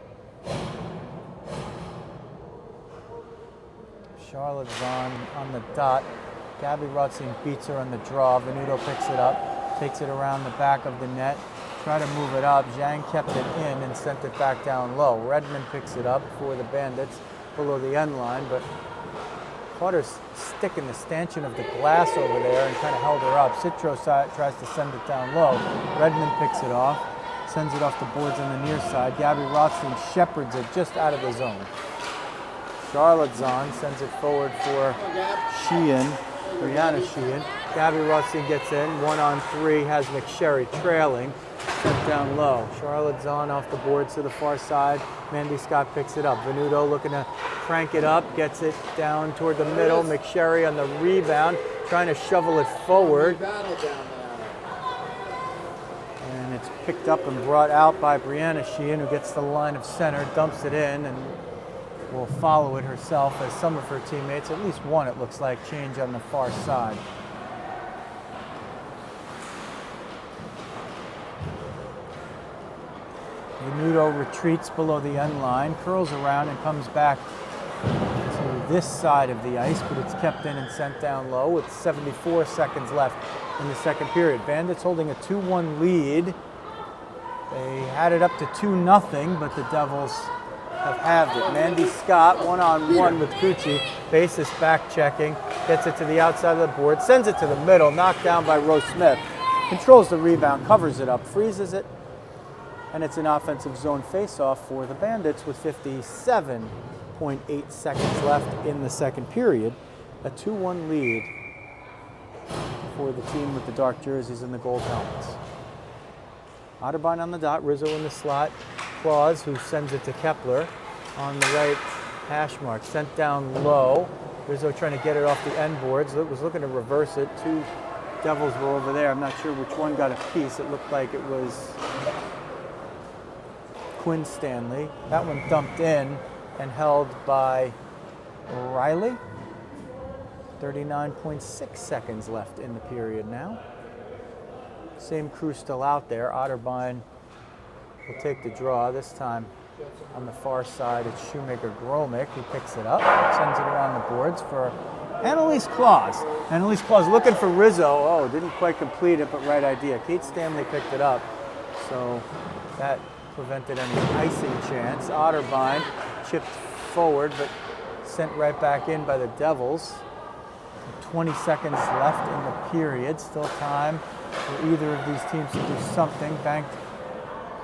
Charlotte Vaughn on the dot. Gabby Rothstein beats her on the draw. Venuto picks it up, takes it around the back of the net, try to move it up. Zhang kept it in and sent it back down low. Redmond picks it up for the Bandits below the end line, but caught her stick in the stanchion of the glass over there and kind of held her up. Citro tries to send it down low. Redmond picks it off, sends it off the boards on the near side. Gabby Rothstein shepherds it just out of the zone. Charlotte Zahn sends it forward for Sheehan, Brianna Sheehan. Gabby Rothstein gets in, 1-on-3, has McSherry trailing, sent down low. Charlotte Zahn off the boards to the far side. Mandy Scott picks it up. Venuto looking to crank it up, gets it down toward the middle. McSherry on the rebound, trying to shovel it forward. And it's picked up and brought out by Brianna Sheehan, who gets to the line of center, dumps it in, and will follow it herself as some of her teammates, at least one it looks like, change on the far side. Venuto retreats below the end line, curls around and comes back to this side of the ice, but it's kept in and sent down low with 74 seconds left in the second period. Bandits holding a 2-1 lead. They had it up to 2-0, but the Devils have halved it. Mandy Scott, 1-on-1 with Cucci. Basis back checking, gets it to the outside of the board, sends it to the middle, knocked down by Rose Smith. Controls the rebound, covers it up, freezes it, and it's an offensive zone face-off for the Bandits with 57.8 seconds left in the second period. A 2-1 lead for the team with the dark jerseys and the gold helmets. Otterbein on the dot, Rizzo in the slot. Claus, who sends it to Kepler on the right hash mark. Sent down low. Rizzo trying to get it off the end boards. Was looking to reverse it. Two Devils were over there. I'm not sure which one got a piece. It looked like it was Quinn Stanley. That one dumped in and held by Riley. 39.6 seconds left in the period now. Same crew still out there. Otterbein will take the draw. This time on the far side, it's Shoemaker Gromick who picks it up, sends it around the boards for Annalise Claus. Annalise Claus looking for Rizzo. Oh, didn't quite complete it, but right idea. Kate Stanley picked it up, so that prevented any icing chance. Otterbein chipped forward, but sent right back in by the Devils. 20 seconds left in the period. Still time for either of these teams to do something. Banked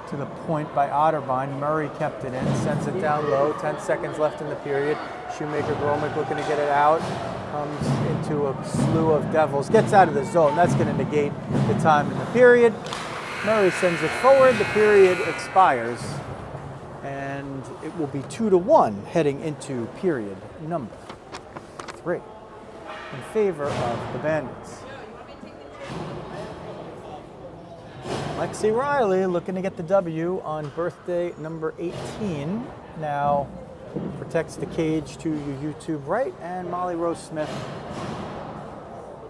to the point by Otterbein. Murray kept it in, sends it down low. 10 seconds left in the period. Shoemaker Gromick looking to get it out. Comes into a slew of Devils. Gets out of the zone. That's going to negate the time in the period. Murray sends it forward. The period expires. And it will be 2-1 heading into period number 3 in favor of the Bandits. Lexi Riley looking to get the W on birthday number 18. Now protects the cage to your YouTube right, and Molly Rose Smith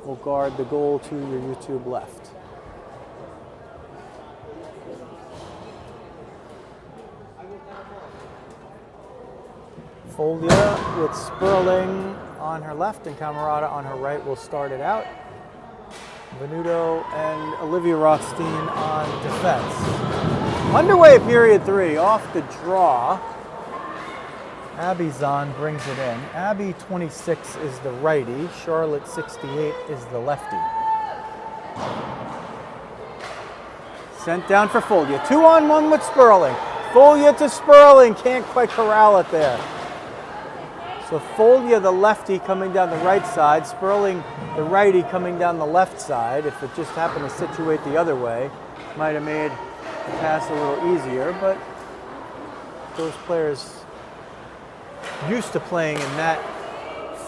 will guard the goal to your YouTube left. Folia with Sperling on her left and Camerata on her right will start it out. Venuto and Olivia Rothstein on defense. Underway period 3, off the draw. Abby Zahn brings it in. Abby 26 is the righty. Charlotte 68 is the lefty. Sent down for Folia. 2-on-1 with Sperling. Folia to Sperling. Can't quite corral it there. So Folia, the lefty, coming down the right side. Sperling, the righty, coming down the left side. If it just happened to situate the other way, might have made the pass a little easier. But those players used to playing in that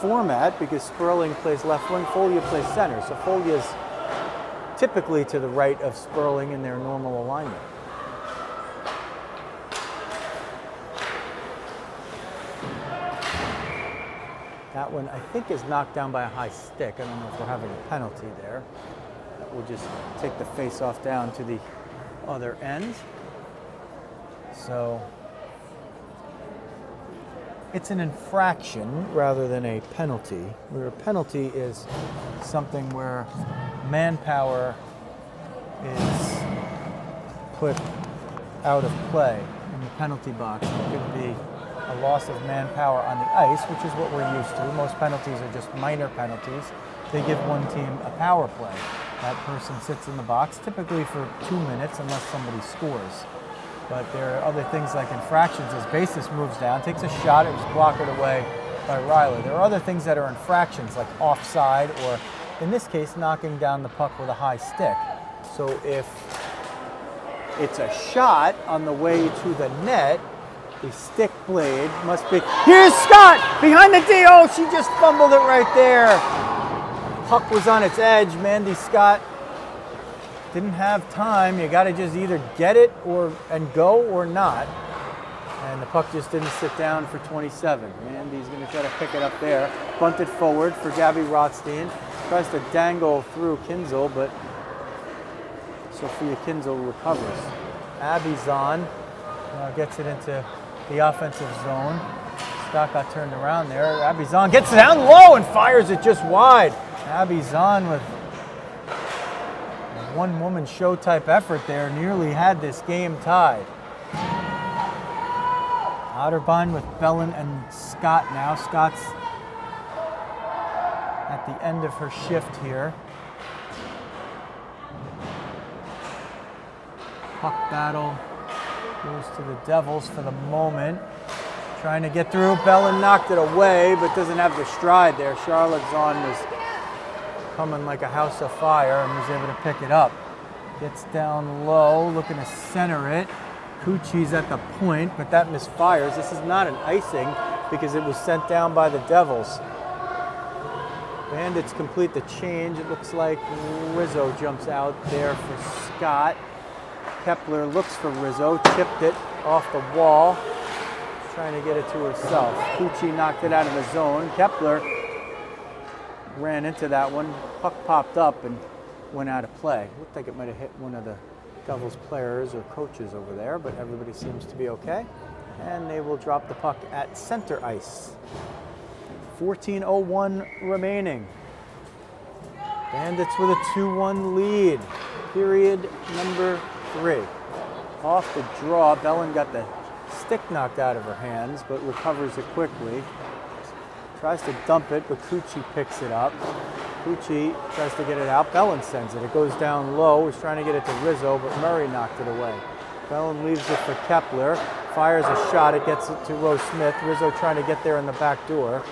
format because Sperling plays left wing, Folia plays center. So Folia's typically to the right of Sperling in their normal alignment. That one, I think, is knocked down by a high stick. I don't know if we're having a penalty there. We'll just take the face-off down to the other end. So it's an infraction rather than a penalty, where a penalty is something where manpower is put out of play in the penalty box. It could be a loss of manpower on the ice, which is what we're used to. Most penalties are just minor penalties. They give one team a power play. That person sits in the box, typically for 2 minutes unless somebody scores. But there are other things like infractions. As basis moves down, takes a shot, it was blocked away by Riley. There are other things that are infractions, like offside, or in this case, knocking down the puck with a high stick. So if it's a shot on the way to the net, the stick blade must be... Here's Scott! Behind the D! Oh, she just fumbled it right there. Puck was on its edge. Mandy Scott didn't have time. You got to just either get it and go or not. And the puck just didn't sit down for 27. Mandy's going to try to pick it up there. Bunted forward for Gabby Rothstein. Tries to dangle through Kinzel, but Sophia Kinzel recovers. Abby Zahn gets it into the offensive zone. Scott got turned around there. Abby Zahn gets it down low and fires it just wide. Abby Zahn with a one-woman show type effort there nearly had this game tied. Otterbein with Bellin and Scott now. Scott's at the end of her shift here. Puck battle goes to the Devils for the moment. Trying to get through. Bellin knocked it away, but doesn't have the stride there. Charlotte Zahn was coming like a house of fire and was able to pick it up. Gets down low, looking to center it. Cucci's at the point, but that misfires. This is not an icing because it was sent down by the Devils. Bandits complete the change. It looks like Rizzo jumps out there for Scott. Kepler looks for Rizzo, chipped it off the wall, trying to get it to herself. Cucci knocked it out of the zone. Kepler ran into that one. Puck popped up and went out of play. Looked like it might have hit one of the Devils players or coaches over there, but everybody seems to be okay. And they will drop the puck at center ice. 14:01 remaining. Bandits with a 2-1 lead. Period number 3. Off the draw, Bellin got the stick knocked out of her hands, but recovers it quickly. Tries to dump it, but Cucci picks it up. Cucci tries to get it out. Bellin sends it. It goes down low. He's trying to get it to Rizzo, but Murray knocked it away. Bellin leaves it for Kepler. Fires a shot. It gets it to Rose Smith. Rizzo trying to get there in the back door.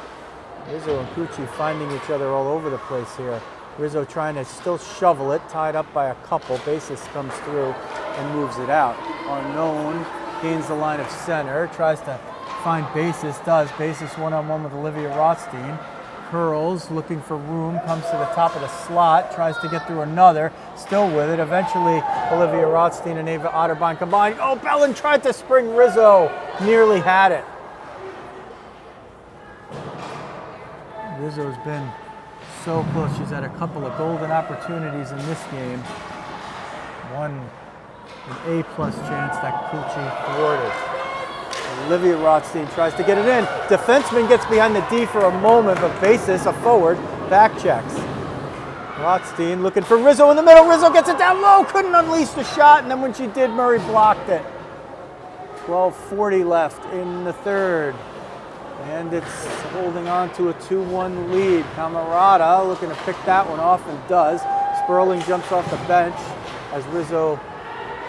Rizzo and Cucci finding each other all over the place here. Rizzo trying to still shovel it, tied up by a couple. Basis comes through and moves it out. Arnone gains the line of center, tries to find Basis, does. Basis one-on-one with Olivia Rothstein. Curls, looking for room, comes to the top of the slot, tries to get through another, still with it. Eventually, Olivia Rothstein and Ava Otterbein combine. Oh, Bellin tried to spring Rizzo, nearly had it. Rizzo's been so close. She's had a couple of golden opportunities in this game. One, an A-plus chance that Cucci thwarted. Olivia Rothstein tries to get it in. Defenseman gets behind the D for a moment, but Basis, a forward, back checks. Rothstein looking for Rizzo in the middle. Rizzo gets it down low, couldn't unleash the shot, and then when she did, Murray blocked it. 12:40 left in the third. Bandits holding on to a 2-1 lead. Camarada looking to pick that one off and does. Sperling jumps off the bench as Rizzo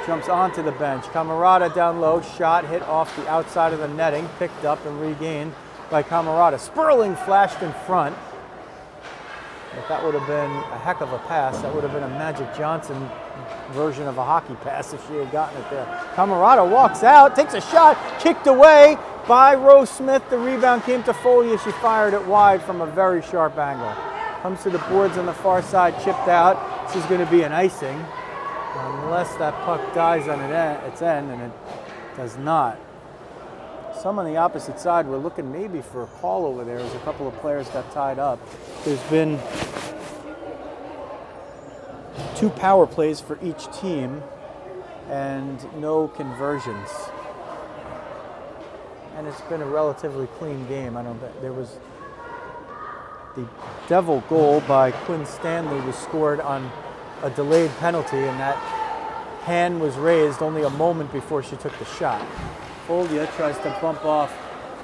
jumps onto the bench. Camarada down low, shot hit off the outside of the netting, picked up and regained by Camarada. Sperling flashed in front. If that would have been a heck of a pass, that would have been a Magic Johnson version of a hockey pass if she had gotten it there. Camarada walks out, takes a shot, kicked away by Rose Smith. The rebound came to Folia. She fired it wide from a very sharp angle. Comes to the boards on the far side, chipped out. This is going to be an icing, unless that puck dies on its end, and it does not. Some on the opposite side were looking maybe for a call over there as a couple of players got tied up. There's been 2 power plays for each team and no conversions. And it's been a relatively clean game. There was the Devil goal by Quinn Stanley was scored on a delayed penalty, and that hand was raised only a moment before she took the shot. Folia tries to bump off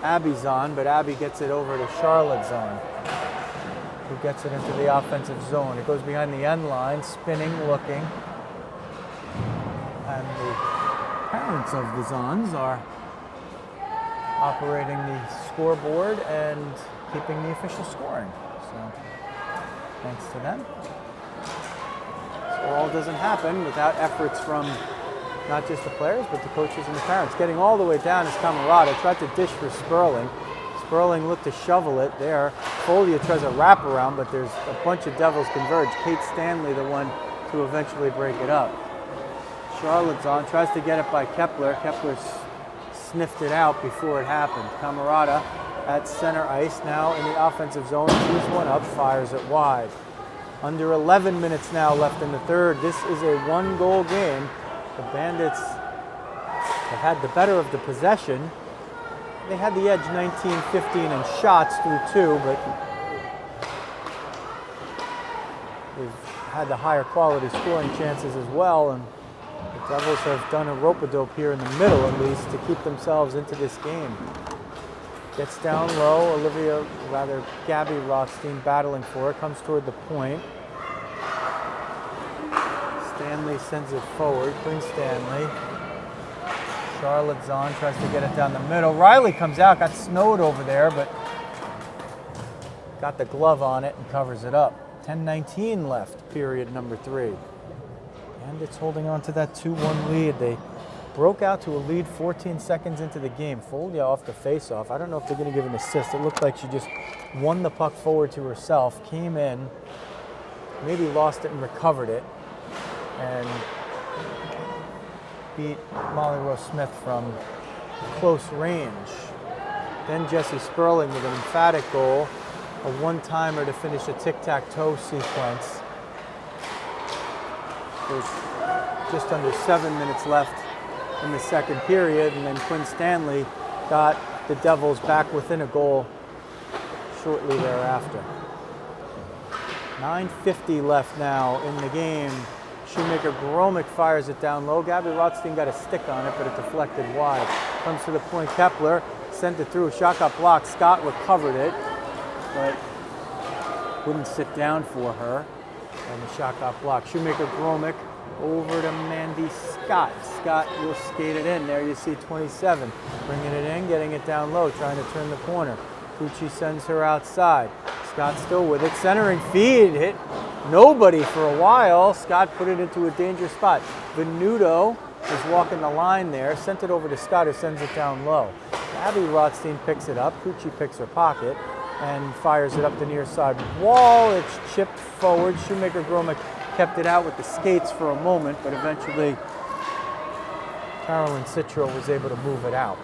Abby's on, but Abby gets it over to Charlotte's on, who gets it into the offensive zone. It goes behind the end line, spinning, looking. And the parents of the Zons are operating the scoreboard and keeping the official scoring. So thanks to them. So all doesn't happen without efforts from not just the players, but the coaches and the parents. Getting all the way down is Camarada. Tried to dish for Sperling. Sperling looked to shovel it there. Folia tries a wraparound, but there's a bunch of Devils converge. Kate Stanley, the one to eventually break it up. Charlotte's on, tries to get it by Kepler. Kepler sniffed it out before it happened. Camarada at center ice now in the offensive zone. Tees one up, fires it wide. Under 11 minutes now left in the third. This is a one-goal game. The Bandits have had the better of the possession. They had the edge 19-15 in shots through two, but they've had the higher quality scoring chances as well, and the Devils have done a rope-a-dope here in the middle at least to keep themselves into this game. Gets down low, Gabby Rothstein battling for it, comes toward the point. Stanley sends it forward, Quinn Stanley. Charlotte's on, tries to get it down the middle. Riley comes out, got snowed over there, but got the glove on it and covers it up. 10:19 left, period number 3. Bandits holding on to that 2-1 lead. They broke out to a lead 14 seconds into the game. Folia off the face-off. I don't know if they're going to give an assist. It looked like she just won the puck forward to herself, came in, maybe lost it and recovered it, and beat Molly Rose Smith from close range. Then Jessie Sperling with an emphatic goal, a one-timer to finish a tic-tac-toe sequence. There's just under 7 minutes left in the second period, and then Quinn Stanley got the Devils back within a goal shortly thereafter. 9:50 left now in the game. Shoemaker Gromick fires it down low. Gabby Rothstein got a stick on it, but it deflected wide. Comes to the point, Kepler sent it through. Shot got blocked. Scott recovered it, but wouldn't sit down for her, and the shot got blocked. Shoemaker Gromick over to Mandy Scott. Scott will skate it in. There you see 27. Bringing it in, getting it down low, trying to turn the corner. Pucci sends her outside. Scott still with it. Centering feed, hit nobody for a while. Scott put it into a dangerous spot. Venuto is walking the line there. Sent it over to Scott, who sends it down low. Abby Rothstein picks it up. Pucci picks her pocket and fires it up the near side wall. It's chipped forward. Shoemaker Gromick kept it out with the skates for a moment, but eventually Carolyn Citro was able to move it out.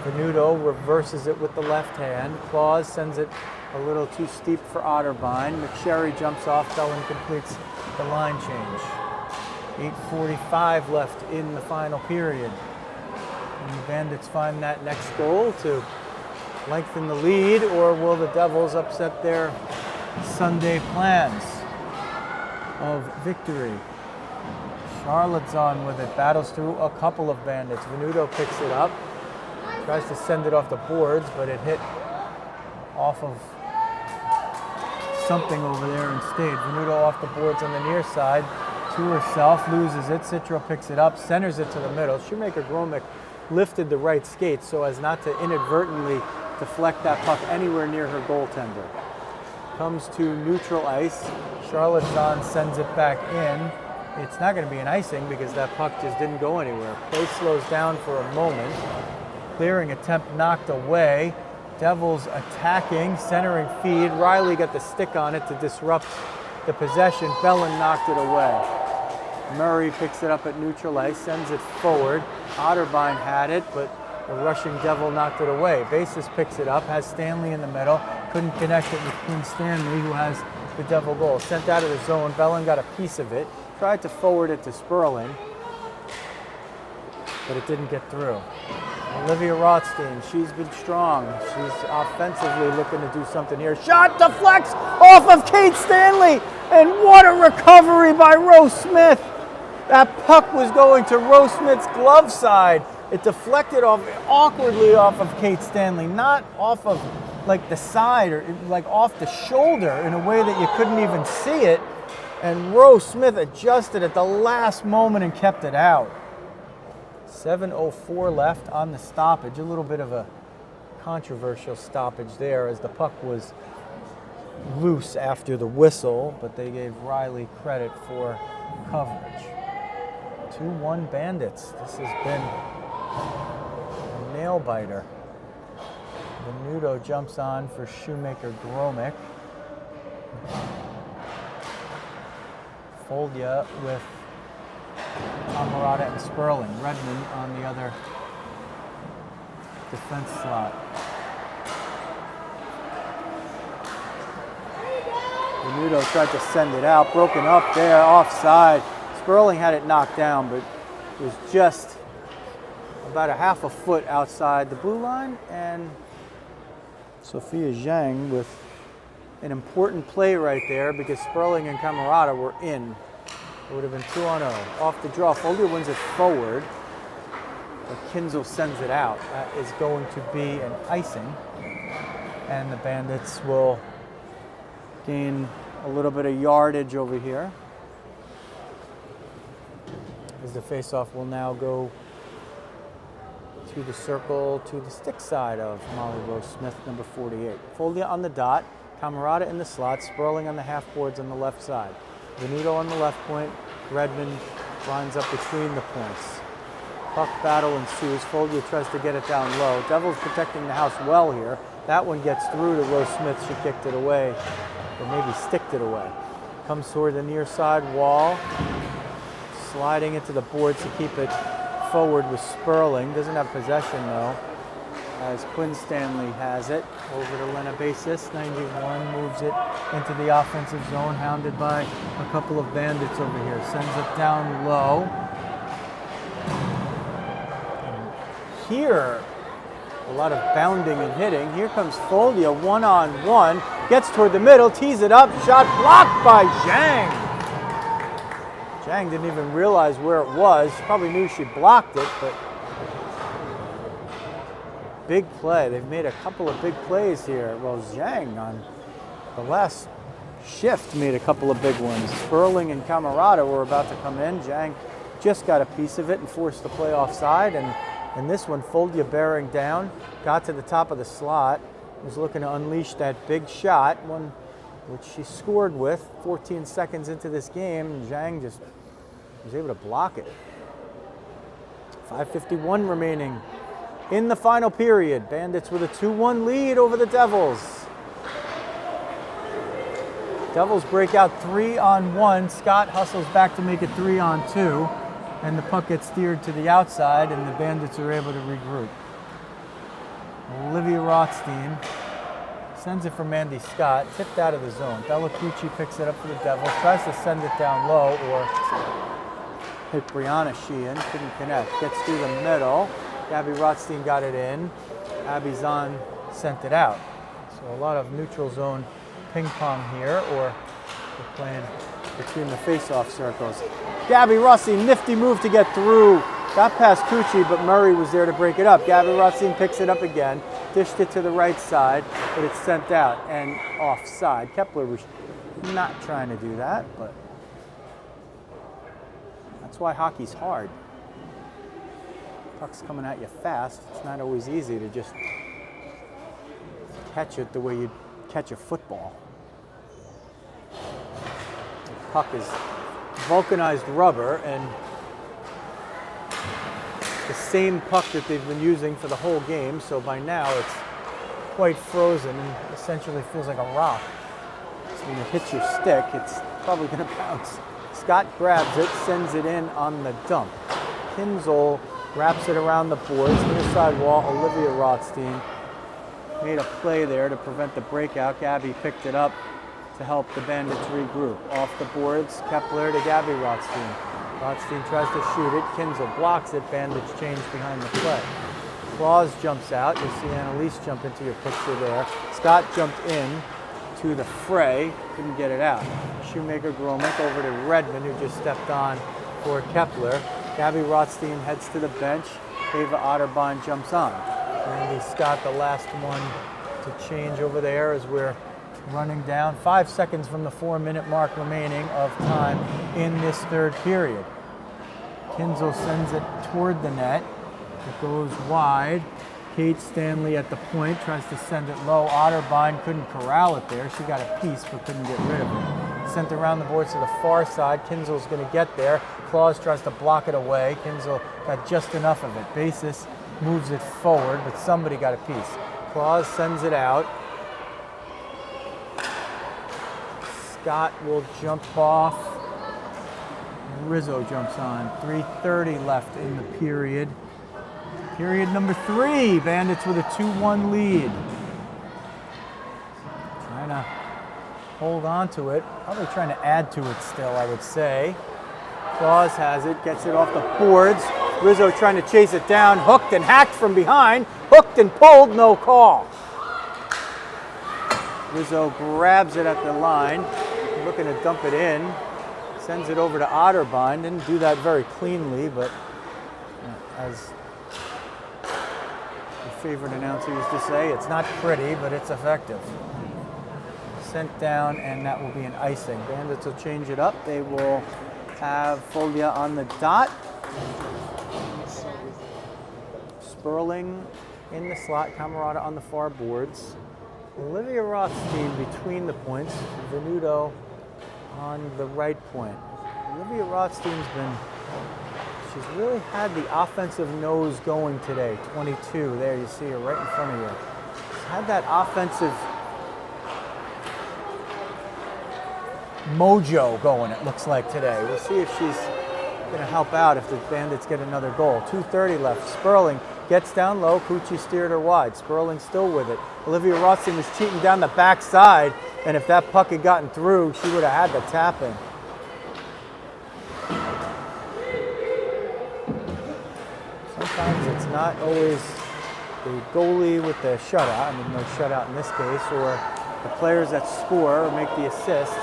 Venuto reverses it with the left hand. Claus sends it a little too steep for Otterbein. McSherry jumps off. Bellin completes the line change. 8:45 left in the final period. And the Bandits find that next goal to lengthen the lead, or will the Devils upset their Sunday plans of victory? Charlotte's on with it, battles through a couple of Bandits. Venuto picks it up, tries to send it off the boards, but it hit off of something over there and stayed. Venuto off the boards on the near side to herself, loses it. Citro picks it up, centers it to the middle. Shoemaker Gromick lifted the right skate so as not to inadvertently deflect that puck anywhere near her goaltender. Comes to neutral ice. Charlotte Zahn sends it back in. It's not going to be an icing because that puck just didn't go anywhere. Play slows down for a moment. Clearing attempt knocked away. Devils attacking, centering feed. Riley got the stick on it to disrupt the possession. Bellin knocked it away. Murray picks it up at neutral ice, sends it forward. Otterbein had it, but the rushing Devil knocked it away. Basis picks it up, has Stanley in the middle. Couldn't connect it with Quinn Stanley, who has the Devil goal. Sent out of the zone. Bellin got a piece of it. Tried to forward it to Sperling, but it didn't get through. Olivia Rothstein, she's been strong. She's offensively looking to do something here. Shot deflects off of Kate Stanley, and what a recovery by Rose Smith. That puck was going to Rose Smith's glove side. It deflected awkwardly off of Kate Stanley, not off of like the side or like off the shoulder in a way that you couldn't even see it. And Rose Smith adjusted at the last moment and kept it out. 7:04 left on the stoppage. A little bit of a controversial stoppage there as the puck was loose after the whistle, but they gave Riley credit for coverage. 2-1 Bandits. This has been a nail biter. Venuto jumps on for Shoemaker Gromick. Foldia with Camarada and Sperling. Redmond on the other defense slot. Venuto tried to send it out, broken up there, offside. Sperling had it knocked down, but it was just about a half a foot outside the blue line, and Sophia Zhang with an important play right there because Sperling and Camarada were in. It would have been 2-0. Off the draw, Foldia wins it forward, but Kinzel sends it out. That is going to be an icing, and the Bandits will gain a little bit of yardage over here as the faceoff will now go to the circle, to the stick side of Molly Rose Smith, number 48. Foldia on the dot, Camarada in the slot, Sperling on the half boards on the left side. Venuto on the left point, Redmond lines up between the points. Puck battle ensues, Foldia tries to get it down low. Devils protecting the house well here. That one gets through to Rose Smith, she kicked it away, or maybe sticked it away. Comes toward the near side wall, sliding into the boards to keep it forward with Sperling. Doesn't have possession though, as Quinn Stanley has it. Over to Lena Basis, 91, moves it into the offensive zone, hounded by a couple of Bandits over here. Sends it down low. And here, a lot of bounding and hitting. Here comes Foldia, one-on-one. Gets toward the middle, tees it up, shot blocked by Zhang. Zhang didn't even realize where it was. She probably knew she blocked it, but big play. They've made a couple of big plays here. Well, Zhang on the last shift made a couple of big ones. Sperling and Camarada were about to come in. Zhang just got a piece of it and forced the play offside. And in this one, Foldia bearing down, got to the top of the slot, was looking to unleash that big shot, one which she scored with 14 seconds into this game, and Zhang just was able to block it. 5:51 remaining in the final period. Bandits with a 2-1 lead over the Devils. Devils break out 3-on-1. Scott hustles back to make it 3-on-2, and the puck gets steered to the outside, and the Bandits are able to regroup. Olivia Rothstein sends it for Mandy Scott, tipped out of the zone. Bella Cucci picks it up for the Devils, tries to send it down low or hit Brianna Sheehan, couldn't connect. Gets through the middle. Gabby Rothstein got it in. Abby Zahn sent it out. So a lot of neutral zone ping pong here, or we're playing between the face-off circles. Gabby Rothstein, nifty move to get through. Got past Cucci, but Murray was there to break it up. Gabby Rothstein picks it up again, dished it to the right side, but it's sent out and offside. Kepler was not trying to do that, but that's why hockey's hard. Puck's coming at you fast. It's not always easy to just catch it the way you'd catch a football. The puck is vulcanized rubber, and the same puck that they've been using for the whole game, so by now it's quite frozen and essentially feels like a rock. So when it hits your stick, it's probably going to bounce. Scott grabs it, sends it in on the dump. Kinzel wraps it around the boards, near side wall. Olivia Rothstein made a play there to prevent the breakout. Gabby picked it up to help the Bandits regroup. Off the boards, Kepler to Gabby Rothstein. Rothstein tries to shoot it. Kinzel blocks it. Bandits change behind the play. Claus jumps out. You'll see Annalise jump into your picture there. Scott jumped in to the fray. Couldn't get it out. Shoemaker Gromick over to Redmond, who just stepped on for Kepler. Gabby Rothstein heads to the bench. Ava Otterbein jumps on. Randy Scott, the last one to change over there as we're running down. 5 seconds from the 4-minute mark remaining of time in this third period. Kinzel sends it toward the net. It goes wide. Kate Stanley at the point tries to send it low. Otterbein couldn't corral it there. She got a piece but couldn't get rid of it. Sent around the boards to the far side. Kinzel's going to get there. Claus tries to block it away. Kinzel got just enough of it. Basis moves it forward, but somebody got a piece. Claus sends it out. Scott will jump off. Rizzo jumps on. 3:30 left in the period. Period number 3. Bandits with a 2-1 lead. Trying to hold on to it. Probably trying to add to it still, I would say. Claus has it, gets it off the boards. Rizzo trying to chase it down. Hooked and hacked from behind. Hooked and pulled, no call. Rizzo grabs it at the line. Looking to dump it in. Sends it over to Otterbein. Didn't do that very cleanly, but as favorite announcer used to say, it's not pretty, but it's effective. Sent down, and that will be an icing. Bandits will change it up. They will have Folia on the dot. Sperling in the slot, Camerata on the far boards. Olivia Rothstein between the points. Venuto on the right point. Olivia Rothstein's she's really had the offensive nose going today. 22, there you see her right in front of you. She's had that offensive mojo going, it looks like today. We'll see if she's going to help out if the Bandits get another goal. 2:30 left. Sperling gets down low. Cucci steered her wide. Sperling still with it. Olivia Rothstein was cheating down the backside, and if that puck had gotten through, she would have had the tap in. Sometimes it's not always the goalie with the shutout, I mean no shutout in this case, or the players that score or make the assists.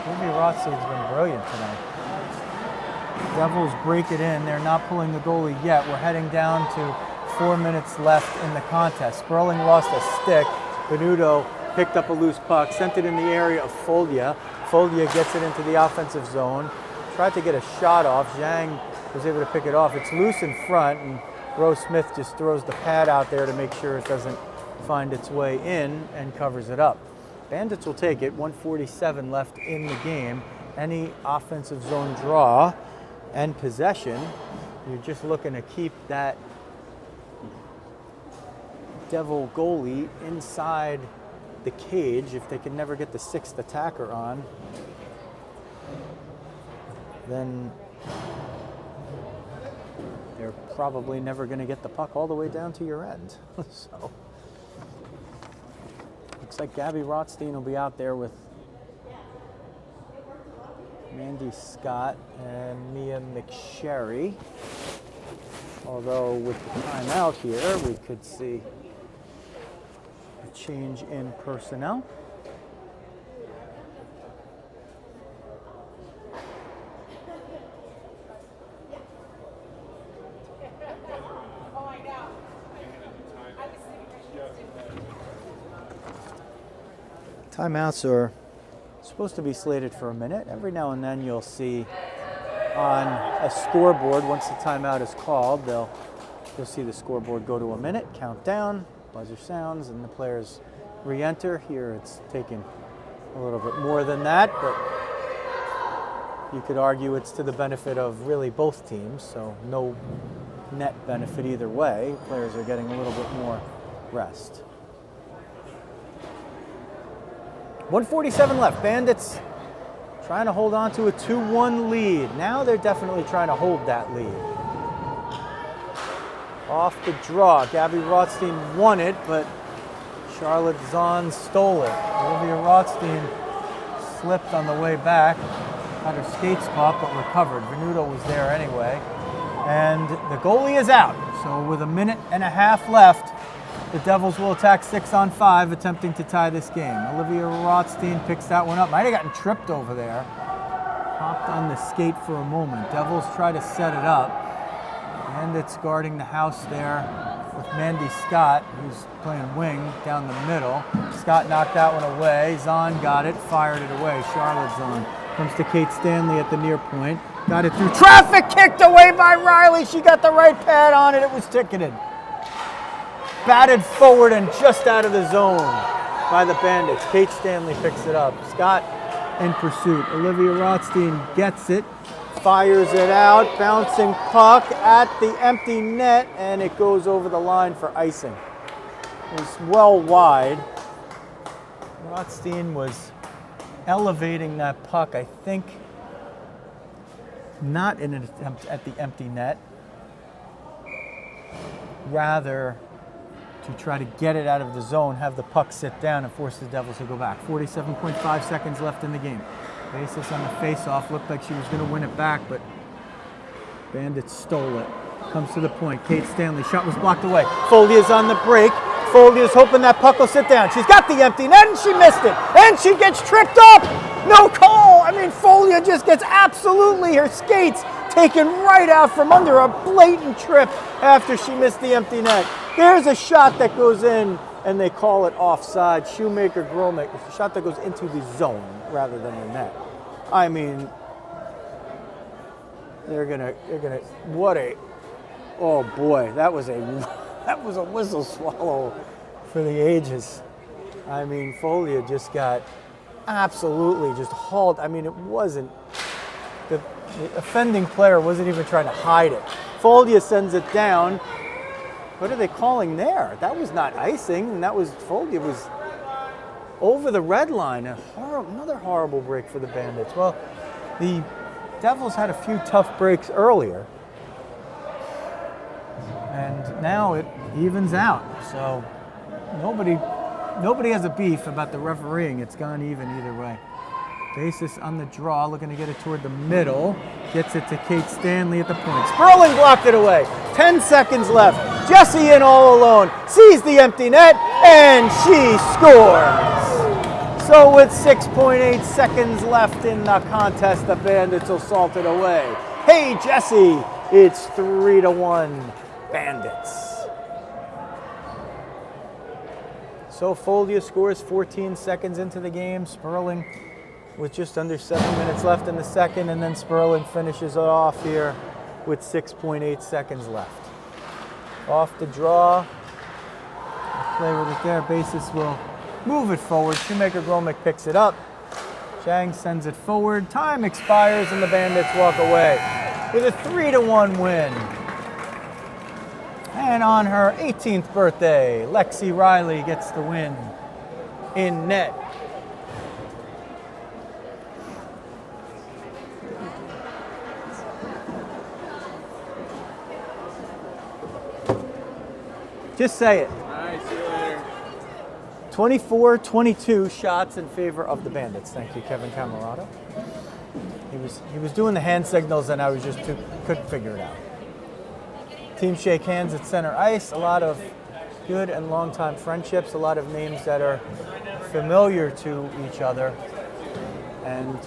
Olivia Rothstein's been brilliant tonight. Devils break it in. They're not pulling the goalie yet. We're heading down to 4 minutes left in the contest. Sperling lost a stick. Venuto picked up a loose puck, sent it in the area of Folia. Folia gets it into the offensive zone. Tried to get a shot off. Zhang was able to pick it off. It's loose in front, and Rose Smith just throws the pad out there to make sure it doesn't find its way in and covers it up. Bandits will take it. 1:47 left in the game. Any offensive zone draw and possession, you're just looking to keep that Devil goalie inside the cage. If they can never get the 6th attacker on, then they're probably never going to get the puck all the way down to your end. So looks like Gabby Rothstein will be out there with Mandy Scott and Mia McSherry. Although with the timeout here, we could see a change in personnel. Timeouts are supposed to be slated for a minute. Every now and then you'll see on a scoreboard, once the timeout is called, you'll see the scoreboard go to a minute, count down, buzzer sounds, and the players re-enter. Here it's taken a little bit more than that, but you could argue it's to the benefit of really both teams, so no net benefit either way. Players are getting a little bit more rest. 1:47 left. Bandits trying to hold on to a 2-1 lead. Now they're definitely trying to hold that lead. Off the draw. Gabby Rothstein won it, but Charlotte Zahn stole it. Olivia Rothstein slipped on the way back. Had her skates caught, but recovered. Venuto was there anyway. And the goalie is out. So with a minute and a half left, the Devils will attack 6-on-5, attempting to tie this game. Olivia Rothstein picks that one up. Might have gotten tripped over there. Popped on the skate for a moment. Devils try to set it up. Bandits guarding the house there with Mandy Scott, who's playing wing down the middle. Scott knocked that one away. Zahn got it, fired it away. Charlotte Zahn comes to Kate Stanley at the near point. Got it through traffic, kicked away by Riley. She got the right pad on it. It was ticketed. Batted forward and just out of the zone by the Bandits. Kate Stanley picks it up. Scott in pursuit. Olivia Rothstein gets it, fires it out, bouncing puck at the empty net, and it goes over the line for icing. It was well wide. Rothstein was elevating that puck, I think, not in an attempt at the empty net, rather to try to get it out of the zone, have the puck sit down, and force the Devils to go back. 47.5 seconds left in the game. Basis on the face-off. Looked like she was going to win it back, but Bandits stole it. Comes to the point. Kate Stanley. Shot was blocked away. Folia's on the break. Folia's hoping that puck will sit down. She's got the empty net, and she missed it. And she gets tripped up. No call. I mean, Folia just gets absolutely her skates taken right out from under a blatant trip after she missed the empty net. There's a shot that goes in, and they call it offside. Shoemaker Gromick, it's a shot that goes into the zone rather than the net. I mean, they're gonna, what a, oh boy, that was a whistle swallow for the ages. I mean, Folia just got absolutely just hauled. I mean, it wasn't, the offending player wasn't even trying to hide it. Folia sends it down. What are they calling there? That was not icing, and that was Folia was over the red line. Another horrible break for the Bandits. Well, the Devils had a few tough breaks earlier, and now it evens out. So nobody has a beef about the refereeing. It's gone even either way. Basis on the draw, looking to get it toward the middle. Gets it to Kate Stanley at the point. Sperling blocked it away. 10 seconds left. Jessie in all alone. Sees the empty net, and she scores. So with 6.8 seconds left in the contest, the Bandits will salt it away. Hey, Jessie, it's 3-1 Bandits. So Folia scores 14 seconds into the game. Sperling with just under 7 minutes left in the second, and then Sperling finishes it off here with 6.8 seconds left. Off the draw, play with it there. Basis will move it forward. Shoemaker Gromick picks it up. Chang sends it forward. Time expires, and the Bandits walk away with a 3-1 win. And on her 18th birthday, Lexi Riley gets the win in net. Just say it. All right, see you later. 24-22 shots in favor of the Bandits. Thank you, Kevin Camerata. He was doing the hand signals, and I was just couldn't figure it out. Teams shake hands at center ice. A lot of good and long-time friendships. A lot of names that are familiar to each other, and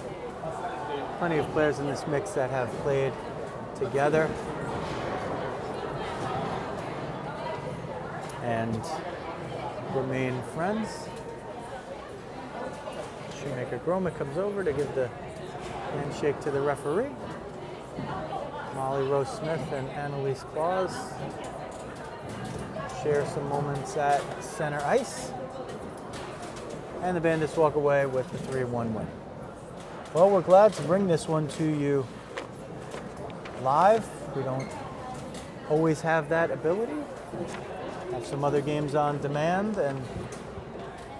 plenty of players in this mix that have played together and remain friends. Shoemaker Gromick comes over to give the handshake to the referee. Molly Rose Smith and Annalise Claus share some moments at center ice. And the Bandits walk away with the 3-1 win. Well, we're glad to bring this one to you live. We don't always have that ability. Have some other games on demand, and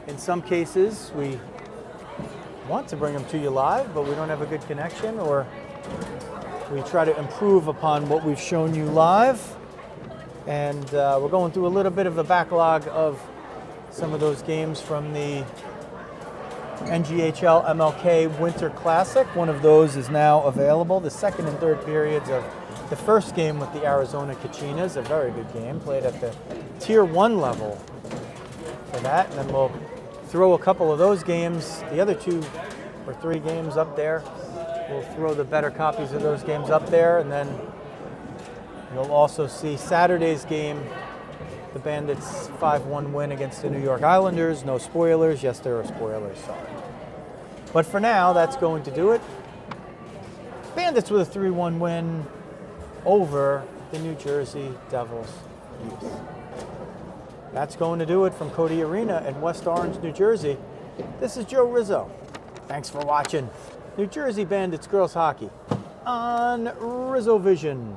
in some cases we want to bring them to you live, but we don't have a good connection, or we try to improve upon what we've shown you live. And we're going through a little bit of a backlog of some of those games from the NGHL MLK Winter Classic. One of those is now available. The second and third periods of the first game with the Arizona Kachinas, a very good game, played at the Tier 1 level for that. And then we'll throw a couple of those games, the other 2 or 3 games up there We'll throw the better copies of those games up there, and then you'll also see Saturday's game, the Bandits' 5-1 win against the New York Islanders. No spoilers. Yes, there are spoilers, sorry. But for now, that's going to do it. Bandits with a 3-1 win over the New Jersey Devils youth. That's going to do it from Codey Arena in West Orange, New Jersey. This is Joe Rizzo. Thanks for watching New Jersey Bandits girls hockey on Rizzo Vision.